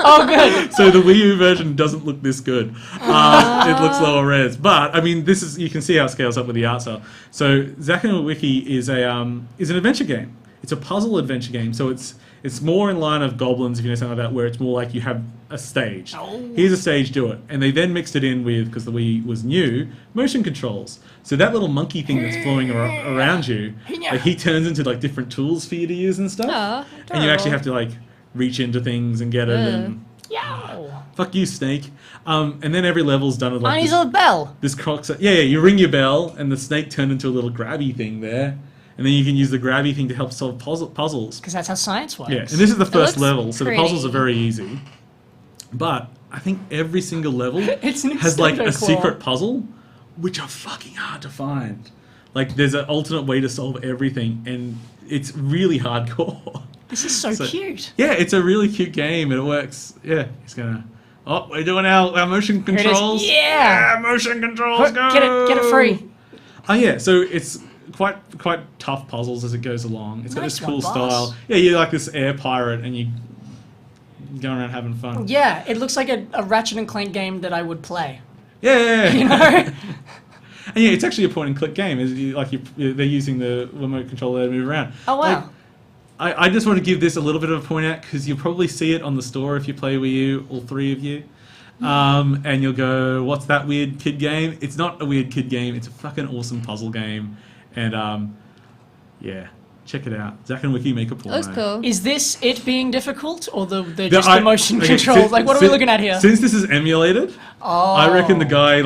Oh, good. So the Wii U version doesn't look this good. It looks lower res, but I mean, you can see how it scales up with the art style. So Zack and Wiki is an adventure game. It's a puzzle adventure game. So it's more in line of Goblins, if you know something like that, where it's more like you have a stage. Oh. Here's a stage, do it. And they then mixed it in with, because the Wii was new, motion controls. So that little monkey thing that's flowing around you, like he turns into like different tools for you to use and stuff. Oh, And you actually adorable. have to like reach into things and get it. And Yeah. fuck you, Snake. And then every level's done with like Annie's a bell. this croc. Yeah, you ring your bell, and the snake turned into a little grabby thing there. And then you can use the grabby thing to help solve puzzles. Because that's how science works. Yeah, and this is the first looks level, so the puzzles are pretty. very easy. But I think every single level It's an has like a extendo claw. secret puzzle, which are fucking hard to find. Like there's an alternate way to solve everything, and it's really hardcore. This is so cute. Yeah, it's a really cute game, and it works. Yeah, he's gonna. Oh, we're doing our motion Here it is. controls. Yeah. Motion controls. Go. Get it free. Oh yeah, so it's quite tough puzzles as it goes along. It's got Nice this cool one, boss. style. Yeah, you're like this air pirate, and you go around having fun. Yeah, it looks like a Ratchet and Clank game that I would play. Yeah. You know? And yeah, it's actually a point and click game. They're using the remote controller to move around. Oh, wow. Like, I just want to give this a little bit of a point out because you'll probably see it on the store if you play Wii U, all three of you. And you'll go, what's that weird kid game? It's not a weird kid game. It's a fucking awesome puzzle game. And yeah, check it out. Zack and Wiki make a porno. Looks cool. Is this it being difficult, or the motion controls? Like, what are we looking at here? Since this is emulated, Oh. I reckon the guy,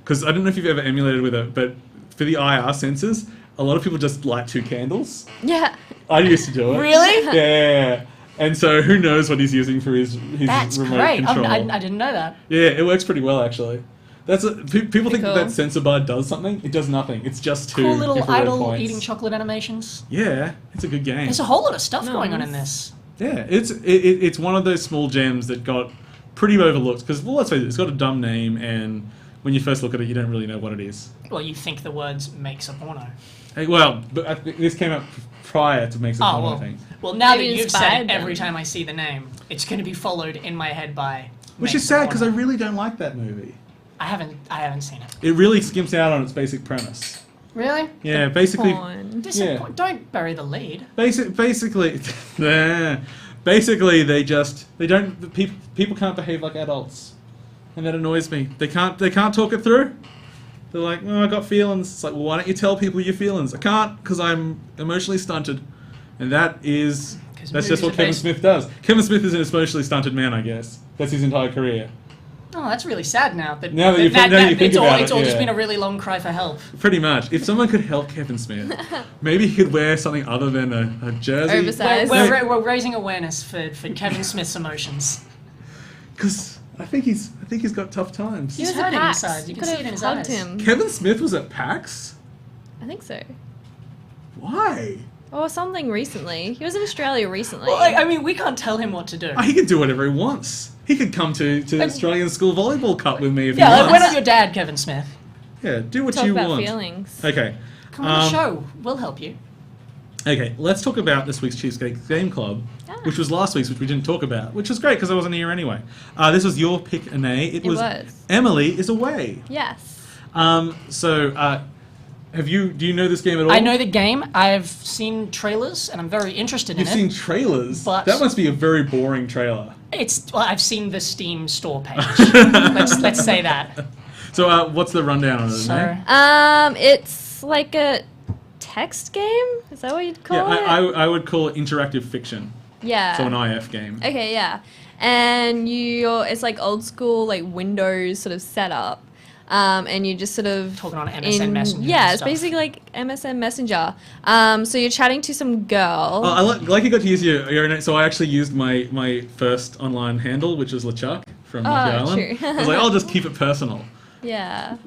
because I don't know if you've ever emulated with it, but for the IR sensors, a lot of people just light two candles. Yeah. I used to do it. Really? Yeah. And so who knows what he's using for his That's remote great. control. I didn't know that. Yeah, it works pretty well actually. People think cool. that sensor bar does something. It does nothing. It's just two Cool little infrared idle points. eating chocolate animations. Yeah, it's a good game. There's a whole lot of stuff going on in Nice. this. Yeah, it's one of those small gems that got pretty overlooked because, well, let's face it, it's got a dumb name, and when you first look at it, you don't really know what it is. Well, you think the words makes a porno. Hey, well, but I think this came out prior to Makes a Porno, I think. Well, now Maybe that you've said inspired it, every them. time I see the name, it's going to be followed in my head by. Which Makes is a sad because I Porno. really don't like that movie. I haven't seen it. It really skimps out on its basic premise. Really? Yeah, basically, Porn. Don't bury the lead. basically, basically people can't behave like adults, and that annoys me. They can't talk it through. They're like, oh, I got feelings. It's like, well, why don't you tell people your feelings? I can't because I'm emotionally stunted, and that's just movies what are Kevin based- Smith does. Kevin Smith is an emotionally stunted man, I guess. That's his entire career. Oh, that's really sad now. Now that you think it's all, about it's it, all just yeah. been a really long cry for help. Pretty much. If someone could help Kevin Smith, maybe he could wear something other than a jersey. Oversized. We're raising awareness for Kevin Smith's emotions. Because I think he's got tough times. He was hurting at PAX. inside. You can Could see it have in his hugged eyes. him. Kevin Smith was at PAX? I think so. Why? Or something recently. He was in Australia recently. Well, I mean, we can't tell him what to do. Oh, he could do whatever he wants. He could come to the Australian School Volleyball Cup with me if Yeah, he like, wants. we're not your dad, Kevin Smith. Yeah, do what Talk you about want. feelings. Okay. Come on the show. We'll help you. Okay, let's talk about this week's Cheesecake Game Club, which was last week's, which we didn't talk about, which was great because I wasn't here anyway. This was your pick, Anais. It was Emily is Away. Yes. Do you know this game at all? I know the game. I've seen trailers, and I'm very interested You've in seen it. trailers? But- That must be a very boring trailer. I've seen the Steam store page. let's say that. So what's the rundown on it? So, it's like a text game. Is that what you'd call it? I would call it interactive fiction. Yeah. So an IF game. Okay, yeah. And it's like old school, like Windows sort of setup. And you just sort of talking on MSN Messenger. Yeah, it's basically like MSN Messenger. So you're chatting to some girl. I like you got to use your so I actually used my first online handle, which was LeChuck from Monkey Island. True. I was like, I'll just keep it personal. Yeah.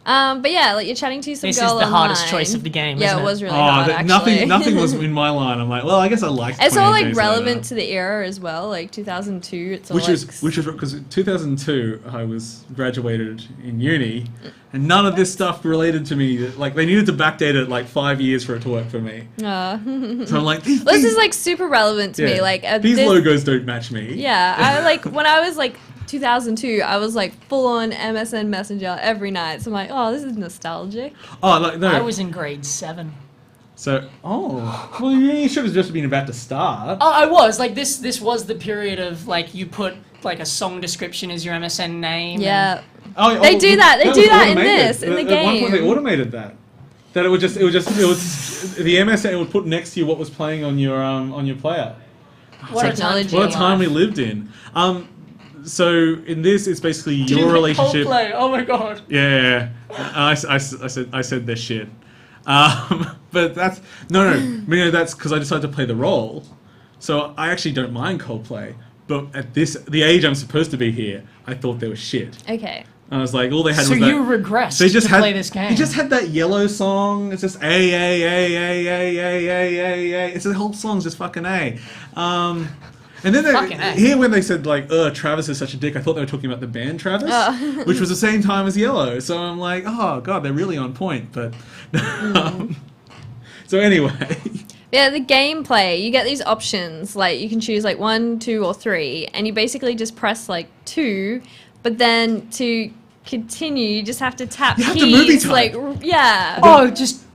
But yeah, like you're chatting to some this girl is the online. hardest choice of the game, Yeah, isn't it was it? really hard, actually. Nothing was in my line. I'm like, well, I guess I liked. It's all 28 like Days relevant Later. to the era as well, like 2002. It's all Which was because in 2002 I was graduated in uni, and none of this stuff related to me. Like they needed to backdate it like 5 years for it to work for me. So I'm like, this is like super relevant to me. Like these logos don't match me. Yeah, I like when I was like 2002, I was like full on MSN Messenger every night. So I'm like, oh, this is nostalgic. Oh, like no. I was in grade 7. So, well, you should have just been about to start. Oh, I was. Like, this was the period of, like, you put, like, a song description as your MSN name. Yeah. And They do that in automated. the game. At one point they automated that. That it was the MSN would put next to you what was playing on your player. What Technology. What a time we lived in. So in this, it's basically your relationship. Coldplay. Oh my god. Yeah. I said their shit. But that's no. That's because I decided to play the role. So I actually don't mind Coldplay. But at the age I'm supposed to be here, I thought they were shit. Okay. I was like, all they had So was that. you regressed to play this game. They just had that yellow song. It's just A. It's the whole song's just fucking A. And then here when they said like, Travis is such a dick, I thought they were talking about the band Travis, which was the same time as Yellow. So I'm like, oh god, they're really on point. But so anyway. Yeah, the gameplay, you get these options, like you can choose like 1, 2, or 3, and you basically just press like 2, but then to continue, you just have to tap keys. You have to movie type. Like, yeah. Oh, just...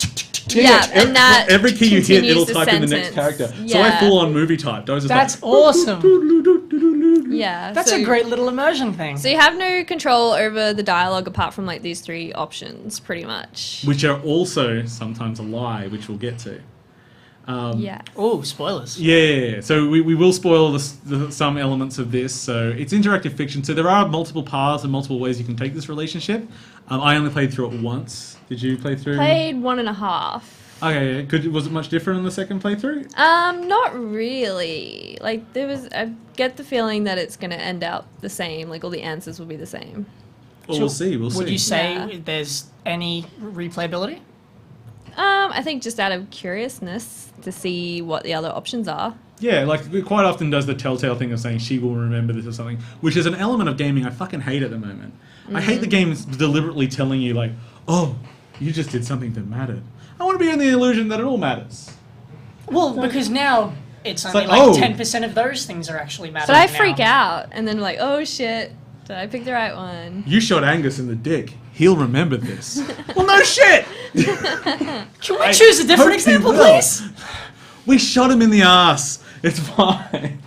Yeah, and that every key you hit, it'll type sentence. in the next character. Yeah. So I full on movie typed. I was just That's like, awesome. Yeah. That's a great little immersion thing. So you have no control over the dialogue apart from like these 3 options, pretty much. Which are also sometimes a lie, which we'll get to. Yeah. Oh, spoilers. Yeah. So we will spoil some elements of this. So it's interactive fiction. So there are multiple paths and multiple ways you can take this relationship. I only played through it once. Did you play through? Played 1.5. Okay. Yeah. Was it much different on the second playthrough? Not really. Like I get the feeling that it's gonna end out the same. Like all the answers will be the same. Well, we'll see. Would you say there's any replayability? I think just out of curiousness to see what the other options are. Yeah, like it quite often does the telltale thing of saying she will remember this or something, which is an element of gaming I fucking hate at the moment. I hate the games deliberately telling you like, oh, you just did something that mattered. I want to be in the illusion that it all matters. Well, because now it's only like, 10% of those things are actually mattering. But I freak out and then like, oh shit, did I pick the right one? You shot Angus in the dick. He'll remember this. Well, no shit! Can we choose a different example, please? We shot him in the ass. It's fine.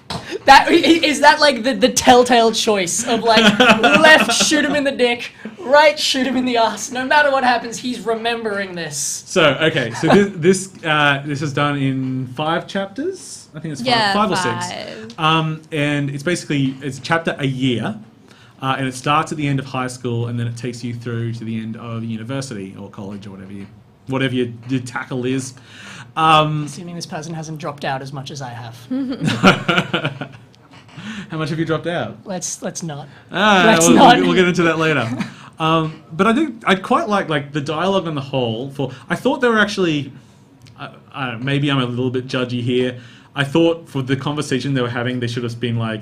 Is that like the telltale choice of like left shoot him in the dick, right shoot him in the ass. No matter what happens, he's remembering this. So okay, so this is done in 5 chapters. I think it's 5 or 6. And it's a chapter a year. And it starts at the end of high school, and then it takes you through to the end of university or college or whatever your tackle is. Assuming this person hasn't dropped out as much as I have. How much have you dropped out? Let's not. We'll get into that later. But I think I'd quite like the dialogue on the whole. I thought they were actually. Maybe I'm a little bit judgy here. I thought for the conversation they were having, they should have been like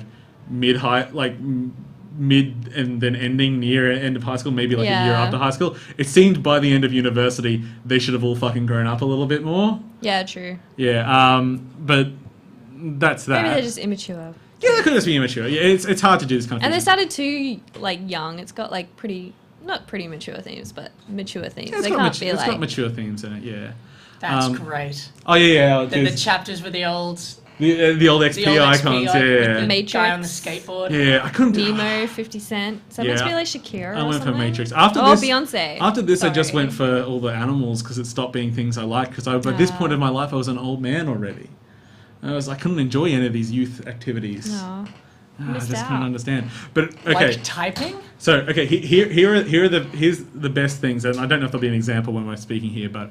mid and then ending near end of high school, maybe like a year after high school. It seemed by the end of university they should have all fucking grown up a little bit more. Yeah, true. Yeah, but that's that. Maybe they're just immature. Yeah, they could just be immature. Yeah, it's hard to do this kind of thing. And they started too like young. It's got like not pretty mature themes, but mature themes. Yeah, it's got mature themes in it. Yeah. That's great. Oh yeah. The chapters with the old The old XP icons, yeah. The Matrix. Guy on the skateboard. Yeah, I couldn't do Nemo, 50 Cent. So it must be like Shakira. I went for something. Matrix. Beyonce. After this, Sorry. I just went for all the animals because it stopped being things I liked. Because by this point in my life, I was an old man already. I couldn't enjoy any of these youth activities. No. I just couldn't understand. But okay, like typing. So okay, here's the best things, and I don't know if there'll be an example when we're speaking here, but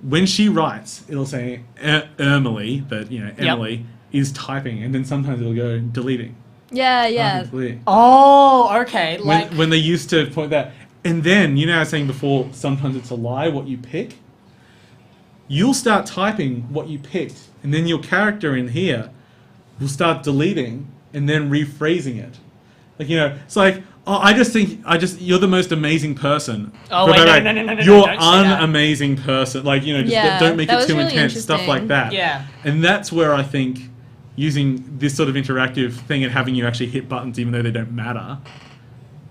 when she writes, it'll say Emily, but Emily is typing, and then sometimes it'll go deleting. Yeah. Oh, okay. Like when they used to point that, and then I was saying before, sometimes it's a lie what you pick. You'll start typing what you picked, and then your character in here will start deleting and then rephrasing it. It's like, I just think you're the most amazing person. Oh, wait, no. You're an amazing person. Don't make it too really intense, stuff like that. Yeah. And that's where I think using this sort of interactive thing and having you actually hit buttons even though they don't matter,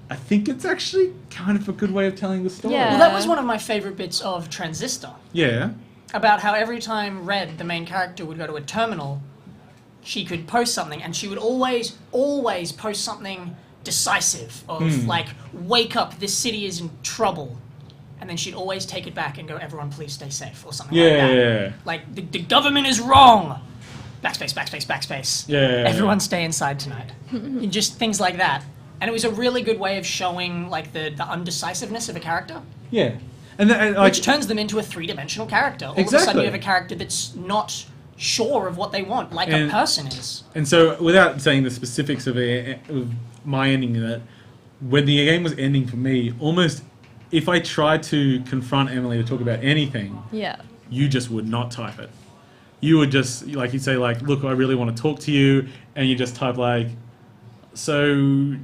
I think it's actually kind of a good way of telling the story. Yeah. Well, that was one of my favorite bits of Transistor. Yeah. About how every time Red, the main character, would go to a terminal, she could post something, and she would always post something decisive of like, wake up, this city is in trouble. And then she'd always take it back and go, everyone please stay safe, or something like that. Yeah. Like, the government is wrong. Backspace. Yeah. Everyone stay inside tonight. Just things like that. And it was a really good way of showing like the undecisiveness of a character. Yeah. And which turns them into a three-dimensional character. All of a sudden you have a character that's not sure of what they want, like a person is. And so, without saying the specifics of my ending of it, when the game was ending for me, almost if I tried to confront Emily to talk about anything, you just would not type it. You would just, you'd say, look, I really want to talk to you, and you just type, so,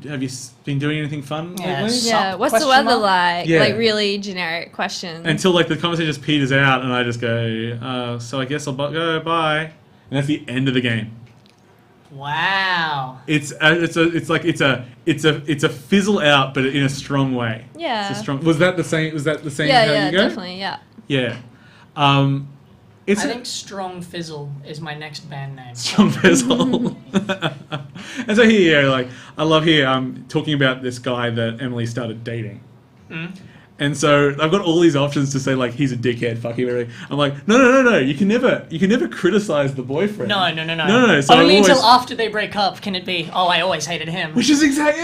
have you been doing anything fun lately? Yeah, what's the weather like? Yeah. Like, really generic questions. Until, the conversation just peters out, and I just go, so I guess I'll go, bye. And that's the end of the game. Wow. It's a fizzle out, but in a strong way. Yeah. It's a strong. Was that the same? How you go? Definitely. Yeah. Yeah. I think Strong Fizzle is my next band name. Strong Fizzle. And so here, I love here. Talking about this guy that Emily started dating. And so I've got all these options to say he's a dickhead, fuck him, everything. I'm like, no. You can never criticize the boyfriend. No. So only until after they break up can it be, I always hated him. Which is exactly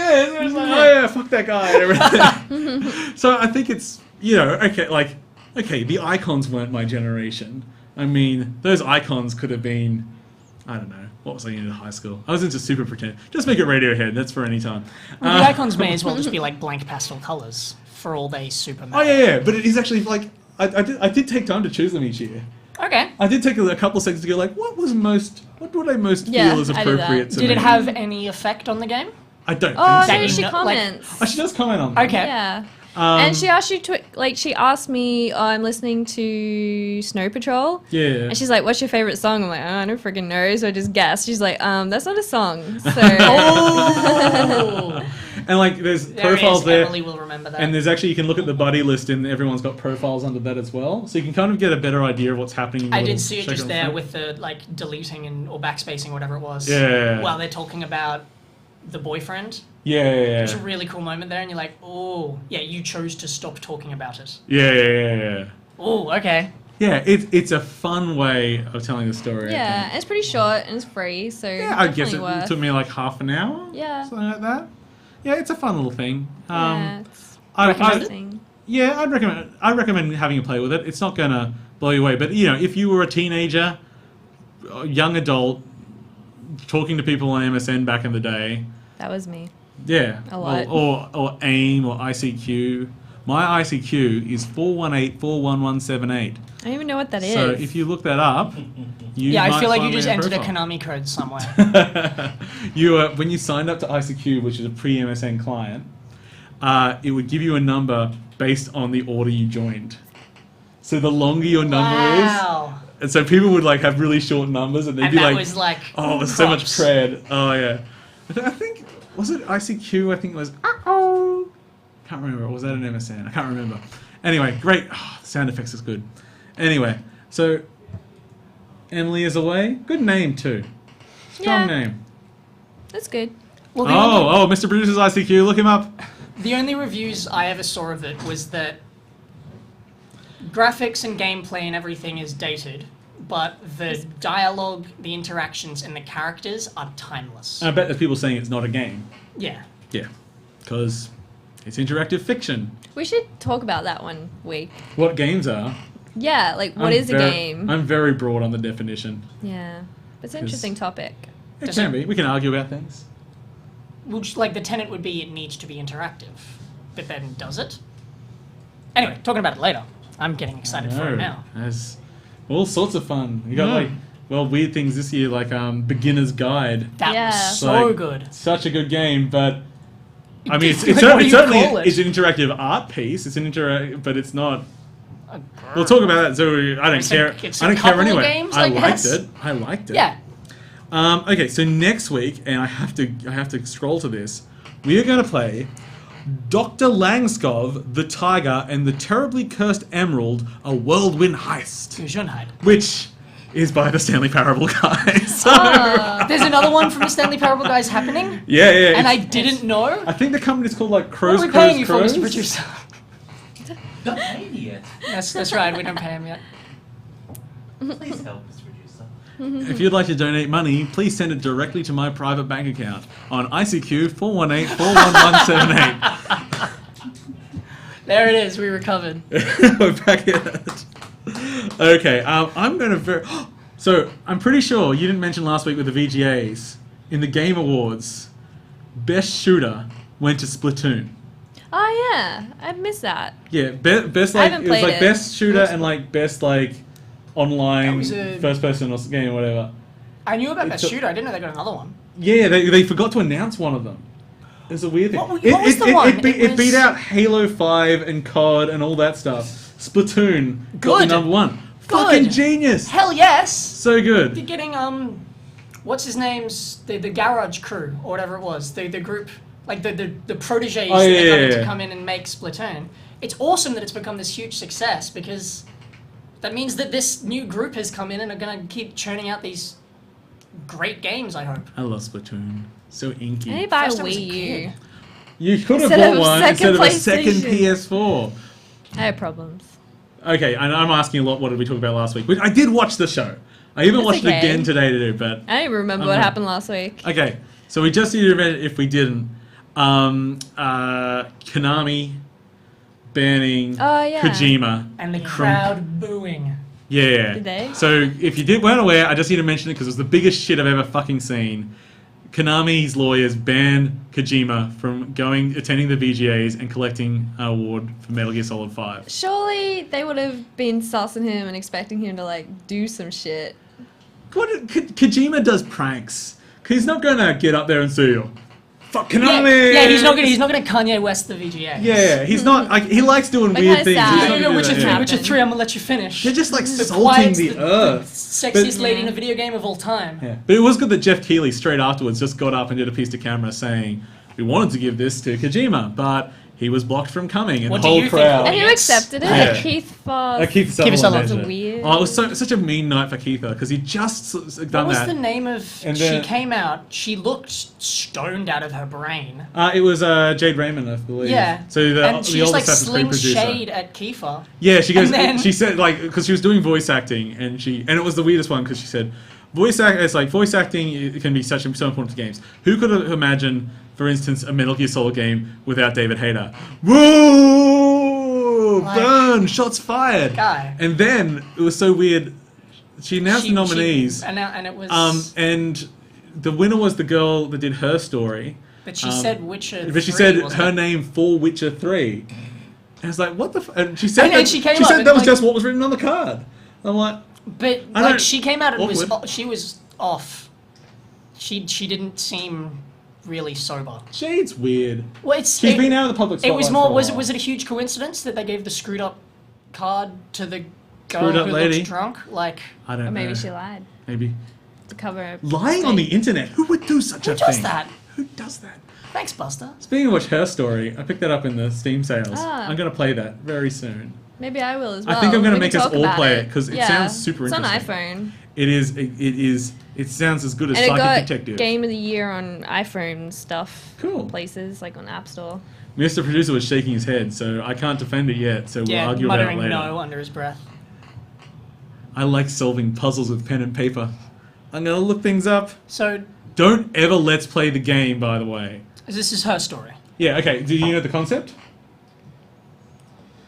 fuck that guy and everything. So I think it's okay, the icons weren't my generation. I mean, those icons could have been, I don't know. What was I into high school? I was into Super Pretend. Just make it Radiohead. That's for any time. Well, the icons may as well just be blank pastel colours for all they super matter. Oh yeah. But it is actually I did take time to choose them each year. Okay. I did take a couple of seconds to go what would I most feel is appropriate to me? Did it have any effect on the game? I don't think so. No, she comments. She does comment on them. Okay. Yeah. And she asked you to, she asked me, I'm listening to Snow Patrol. Yeah. And she's like, what's your favorite song? I'm like, I don't freaking know, so I just guessed. She's like, that's not a song. So. And there's profiles there. Emily will remember that. And there's actually, you can look at the buddy list and everyone's got profiles under that as well. So you can kind of get a better idea of what's happening. I did see it just there with the deleting or backspacing or whatever it was. Yeah. While they're talking about the boyfriend. Yeah. There's a really cool moment there, and you're like, oh, yeah, you chose to stop talking about it. Yeah. Oh, okay. Yeah, it's a fun way of telling the story. Yeah, and it's pretty short and it's free, so yeah, I guess it took me half an hour. Yeah. Something like that. Yeah, it's a fun little thing. It's I'd recommend having a play with it. It's not gonna blow you away, but if you were a teenager, young adult, talking to people on MSN back in the day. That was me. Yeah. A lot. Or AIM or ICQ. My ICQ is 418-41178. I don't even know what that is. So if you look that up, I feel like you just entered a Konami code somewhere. When you signed up to ICQ, which is a pre-MSN client, it would give you a number based on the order you joined. So the longer your number is, and so people would have really short numbers, and they'd be that was oh, there's so much cred. Oh yeah. I think, was it ICQ? I think it was, can't remember. Or was that an MSN? I can't remember. Anyway, great. Oh, the sound effects is good. Anyway, so Emily is away. Good name too. Strong name. That's good. Well, Mr. Producer's ICQ. Look him up. The only reviews I ever saw of it was that graphics and gameplay and everything is dated, but the dialogue, the interactions, and the characters are timeless. I bet there's people saying it's not a game. Yeah. Yeah, because it's interactive fiction. We should talk about that one week. What games are? Yeah, like what is a game? I'm very broad on the definition. Yeah, it's an interesting topic. It can be. We can argue about things. Which, like, the tenet would be it needs to be interactive. But then, does it? Anyway, talking about it later. I'm getting excited for it now. There's all sorts of fun. You got, weird things this year, like Beginner's Guide. That was so good. Such a good game, but... I mean, it's certainly it's an interactive art piece. It's an but it's not... We'll talk about that, so I don't care. I don't care anyway. Games, I liked it. Yeah. Okay, so next week, and I have to scroll to this, we are going to play Dr. Langskov, the Tiger, and the Terribly Cursed Emerald, a Whirlwind Heist. Which is by the Stanley Parable guys. So. There's another one from the Stanley Parable guys happening? Yeah. And I didn't know? I think the company's called, like, Crows. What are we paying you for, Mr. Producer? Not paid yet. That's right, we don't pay him yet. Please help, Mr. Producer. If you'd like to donate money, please send it directly to my private bank account on ICQ 418-41178. There it is, we recovered. We're back at it. Okay, I'm going to... So, I'm pretty sure you didn't mention last week with the VGAs, in the Game Awards, Best Shooter went to Splatoon. Oh yeah, I missed that. Yeah, best like it was like best shooter and like best like online first person or game or whatever. I knew about best shooter. I didn't know they got another one. Yeah, they forgot to announce one of them. It's a weird thing. What was the one? It beat out Halo 5 and COD and all that stuff. Splatoon got the number one. Fucking genius. Hell yes. So good. You're getting what's his name's the Garage Crew or whatever it was. The group. Like the proteges that got to come in and make Splatoon. It's awesome that it's become this huge success because that means that this new group has come in and are going to keep churning out these great games, I hope. I love Splatoon. So inky. I need to buy a Wii U. You could have bought one instead of a second PS4. I have problems. Okay, and I'm asking a lot what did we talk about last week. I did watch the show. I even watched it again today to do, but... I don't even remember what happened last week. Okay, so we just need to remember if we didn't. Konami banning Kojima. And the crowd booing. Yeah. Did they? So if you weren't aware, I just need to mention it because it was the biggest shit I've ever fucking seen. Konami's lawyers banned Kojima from attending the VGAs and collecting an award for Metal Gear Solid 5. Surely they would have been sussing him and expecting him to like do some shit. Kojima does pranks. He's not gonna get up there and say, "Fuck Konami!" Yeah, he's not gonna Kanye West the VGA. Yeah, he's not like he likes doing weird things. Witcher 3, I'm gonna let you finish. They're just like salting the earth. Sexiest lady in a video game of all time. Yeah, but it was good that Jeff Keighley straight afterwards just got up and did a piece to camera saying, "We wanted to give this to Kojima, but he was blocked from coming." And the whole crowd. And who accepted it? Yeah. Keith Foss. Keith Sutherland. That was weird. Oh, it was such a mean night for Keith because he just done that. What was the name of? She came out. She looked stoned out of her brain. It was Jade Raymond, I believe. Yeah. So and she just like slings producer. Shade at Kiefer. Yeah, she goes. She said like because she was doing voice acting and it was the weirdest one because she said voice acting it can be so important to games. Who could have imagined? For instance, a Metal Gear Solid game without David Hayter. Whoa! Burn! Shots fired! Guy. And then, it was so weird, she announced the nominees. And it was... and the winner was the girl that did her story. But she said Witcher 3, but she said her name for Witcher 3. And I was like, what the and she said and she said that was just what was written on the card. I'm like... But, like, she came out and she was off. She didn't seem... really sober. Shade's weird. Well, she's been out of the public spotlight. It was more. Was it a huge coincidence that they gave the screwed up card to the girl who looked drunk? Like, I don't know. Maybe she lied. Maybe to cover. Lying on the internet. Who would do such a thing? Who does that? Who does that? Thanks, Buster. Speaking of which, her story. I picked that up in the Steam sales. I'm gonna play that very soon. Maybe I will as well. I think I'm gonna make us all play it because it sounds super interesting. It's on iPhone. It sounds as good as And it Psychic got Detective. Game of the Year on iPhone stuff. Cool. Places, like on App Store. Mr. Producer was shaking his head, so I can't defend it yet, so we'll argue about it muttering later. no under his breath. I like solving puzzles with pen and paper. I'm going to look things up. So... Don't ever let's play the game, by the way. This is Her Story. Yeah, okay. Do you know the concept?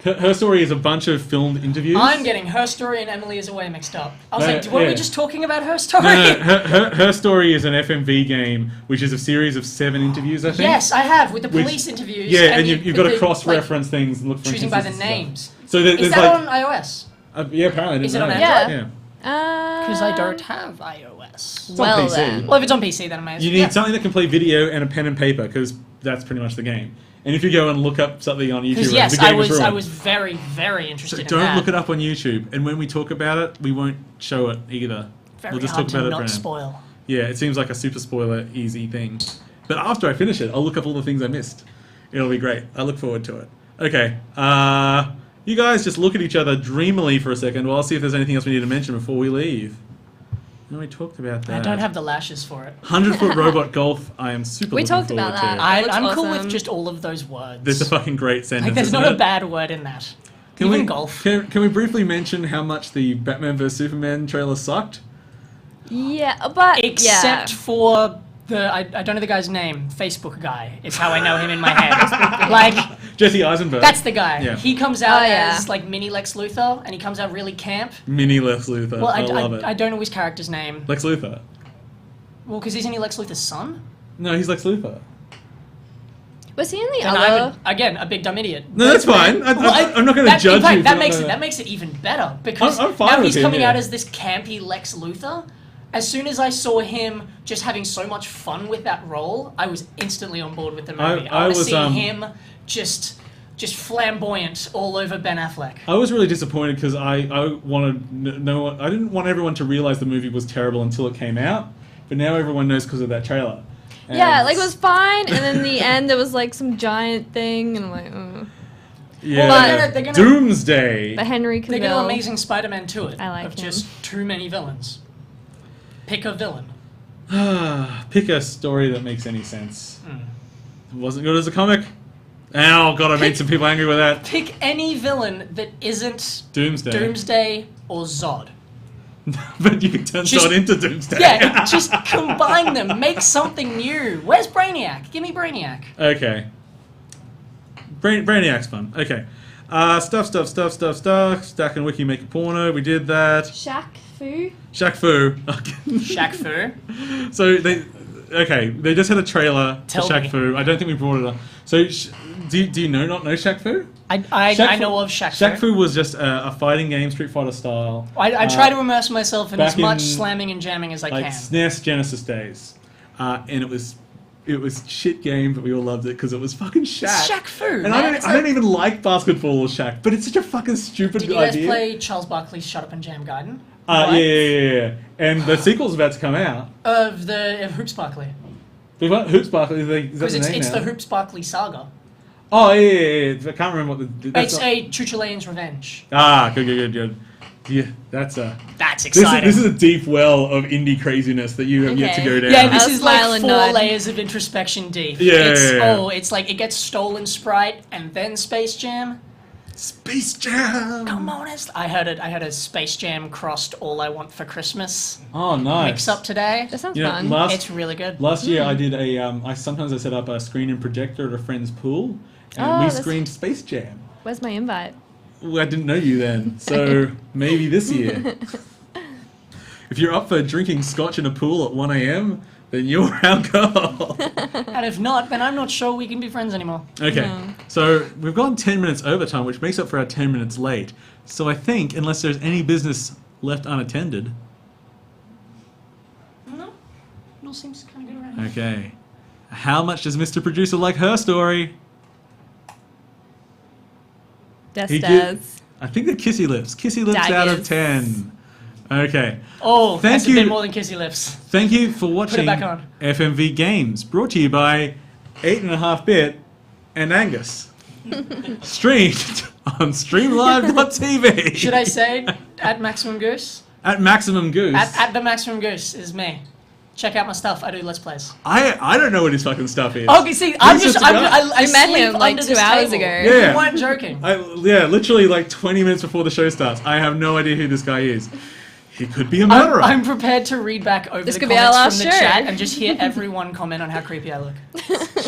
Her Story is a bunch of filmed interviews. I'm getting Her Story and Emily is Away mixed up. I was like, yeah. weren't we just talking about Her Story? No. Her Story is an FMV game, which is a series of 7 interviews, I think. Yes, I have, with the police interviews. Yeah, and you've got to cross-reference things and look for choosing by the inconsistencies. names. So Is there's that like, on iOS? Yeah, apparently. I didn't Is it know. on Android? Yeah. Because I don't have iOS. It's on Well PC. then. Well, if it's on PC, then amazing. You need something that can play video and a pen and paper, because that's pretty much the game. And if you go and look up something on YouTube, Because the yes, game is ruined. I was very, very interested So in don't that. look it up on YouTube. And when we talk about it, we won't show it either. Very we'll just hard talk about to it not brand. spoil. Yeah, it seems like a super spoiler easy thing. But after I finish it, I'll look up all the things I missed. It'll be great. I look forward to it. Okay. You guys just look at each other dreamily for a second while I'll see if there's anything else we need to mention before we leave. No, we talked about that. I don't have the lashes for it. 100-foot robot golf. I am super We looking talked forward about that. to. I'm cool with awesome. just all of those words. There's a fucking great sentence. like, there's isn't not a it? bad word in that. Can Even we, golf. Can we briefly mention how much the Batman vs Superman trailer sucked? Yeah, but Except for the I don't know the guy's name. Facebook guy. It's how I know him in my head. like Jesse Eisenberg. that's the guy. Yeah. He comes out Oh, yeah. as like mini Lex Luthor, and he comes out really camp. Mini Lex Luthor. Well, I love it. I don't know his character's name. Lex Luthor. Well, because isn't he Lex Luthor's son? No, he's Lex Luthor. Was he in the Then other? again a big dumb idiot. No, that's fine. I'm not going to That, judge in fact, you. that for makes not it knowing that makes it even better because I'm fine now with he's him, coming yeah. out as this campy Lex Luthor. As soon as I saw him just having so much fun with that role, I was instantly on board with the movie. I want to was, see him just flamboyant all over Ben Affleck. I was really disappointed because I wanted no. I didn't want everyone to realize the movie was terrible until it came out, but now everyone knows because of that trailer. And Yeah, like it was fine, and then the end there was like some giant thing, and I'm like, yeah, Well, they're gonna- Doomsday. but Henry They're going to Cavill. Amazing Spider-Man to it. I like of him. just too many villains. Pick a villain. Pick a story that makes any sense. Hmm. It wasn't good as a comic. Oh god, I made some people angry with that. Pick any villain that isn't Doomsday. Doomsday or Zod. But you can turn Just- Zod into Doomsday. Yeah, just combine them. Make something new. Where's Brainiac? Give me Brainiac. Okay. Brainiac's fun. Okay. Stuff. Stack and Wiki make a porno. We did that. Shaq Fu. Shaq Fu. Shaq Fu. So they just had a trailer Tell for Shaq me. Fu. I don't think we brought it up. So do you not know Shaq Fu? I know of Shaq Fu. Shaq Fu was just a fighting game, Street Fighter style. I try to immerse myself in back as much in, slamming and jamming as I like can. SNES Genesis days, and it was shit game, but we all loved it because it was fucking Shaq. It's Shaq Fu, And man. I don't even like basketball or Shaq, but it's such a fucking stupid Did you guys idea. play Charles Barkley's Shut Up and Jam Gaiden? Yeah. And the sequel's about to come out. Of Hoops Barkley. We've got Hoops Barkley. Is that Because the name it's now? the Hoops Barkley saga. Oh, yeah. I can't remember what the... It's a Chuchulane's Revenge. Good. Yeah, that's That's exciting. This is a deep well of indie craziness that you have yet to Okay. go down. Yeah, this I'll is smile like and 4 nod. layers of introspection deep. Yeah. It's like it gets stolen Sprite and then Space Jam. Space Jam! Come on, I heard a Space Jam crossed All I Want for Christmas Oh, nice. mix up today. That sounds You know, fun. It's really good. Last year I did I set up a screen and projector at a friend's pool, and Oh, we that's- screened Space Jam. Where's my invite? Well, I didn't know you then, so maybe this year. If you're up for drinking scotch in a pool at 1 a.m., then you're our girl. And if not, then I'm not sure we can be friends anymore. Okay, No. so we've gone 10 minutes overtime, which makes up for our 10 minutes late. So I think, unless there's any business left unattended... No, it all seems kind of good around. Okay. How much does Mr. Producer like Her Story? Just He does. I think they're kissy lips. Kissy lips out of Daggers. 10. Okay. Oh, Thank that's you. a bit more than kissy lips. Thank you for watching back on. FMV Games, brought to you by 8.5-Bit and Angus. Streamed on streamlive.tv. Should I say at Maximum Goose? At Maximum Goose. At the Maximum Goose is me. Check out my stuff. I do Let's Plays. I don't know what his fucking stuff is. Okay, see, I met him like 2 hours ago. Yeah. You weren't joking. Literally like 20 minutes before the show starts. I have no idea who this guy is. He could be a murderer. I'm prepared to read back over This the could be our comments last from the show. chat and just hear everyone comment on how creepy I look.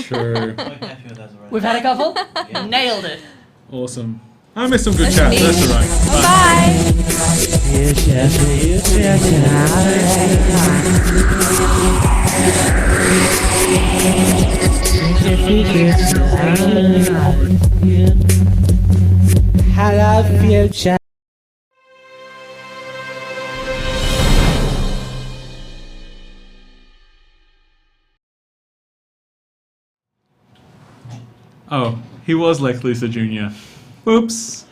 True. We've had a couple? Nailed it. Awesome. I missed some good chats. That's alright. Bye. Hello, future. Oh, he was Lex Luthor Jr. Oops.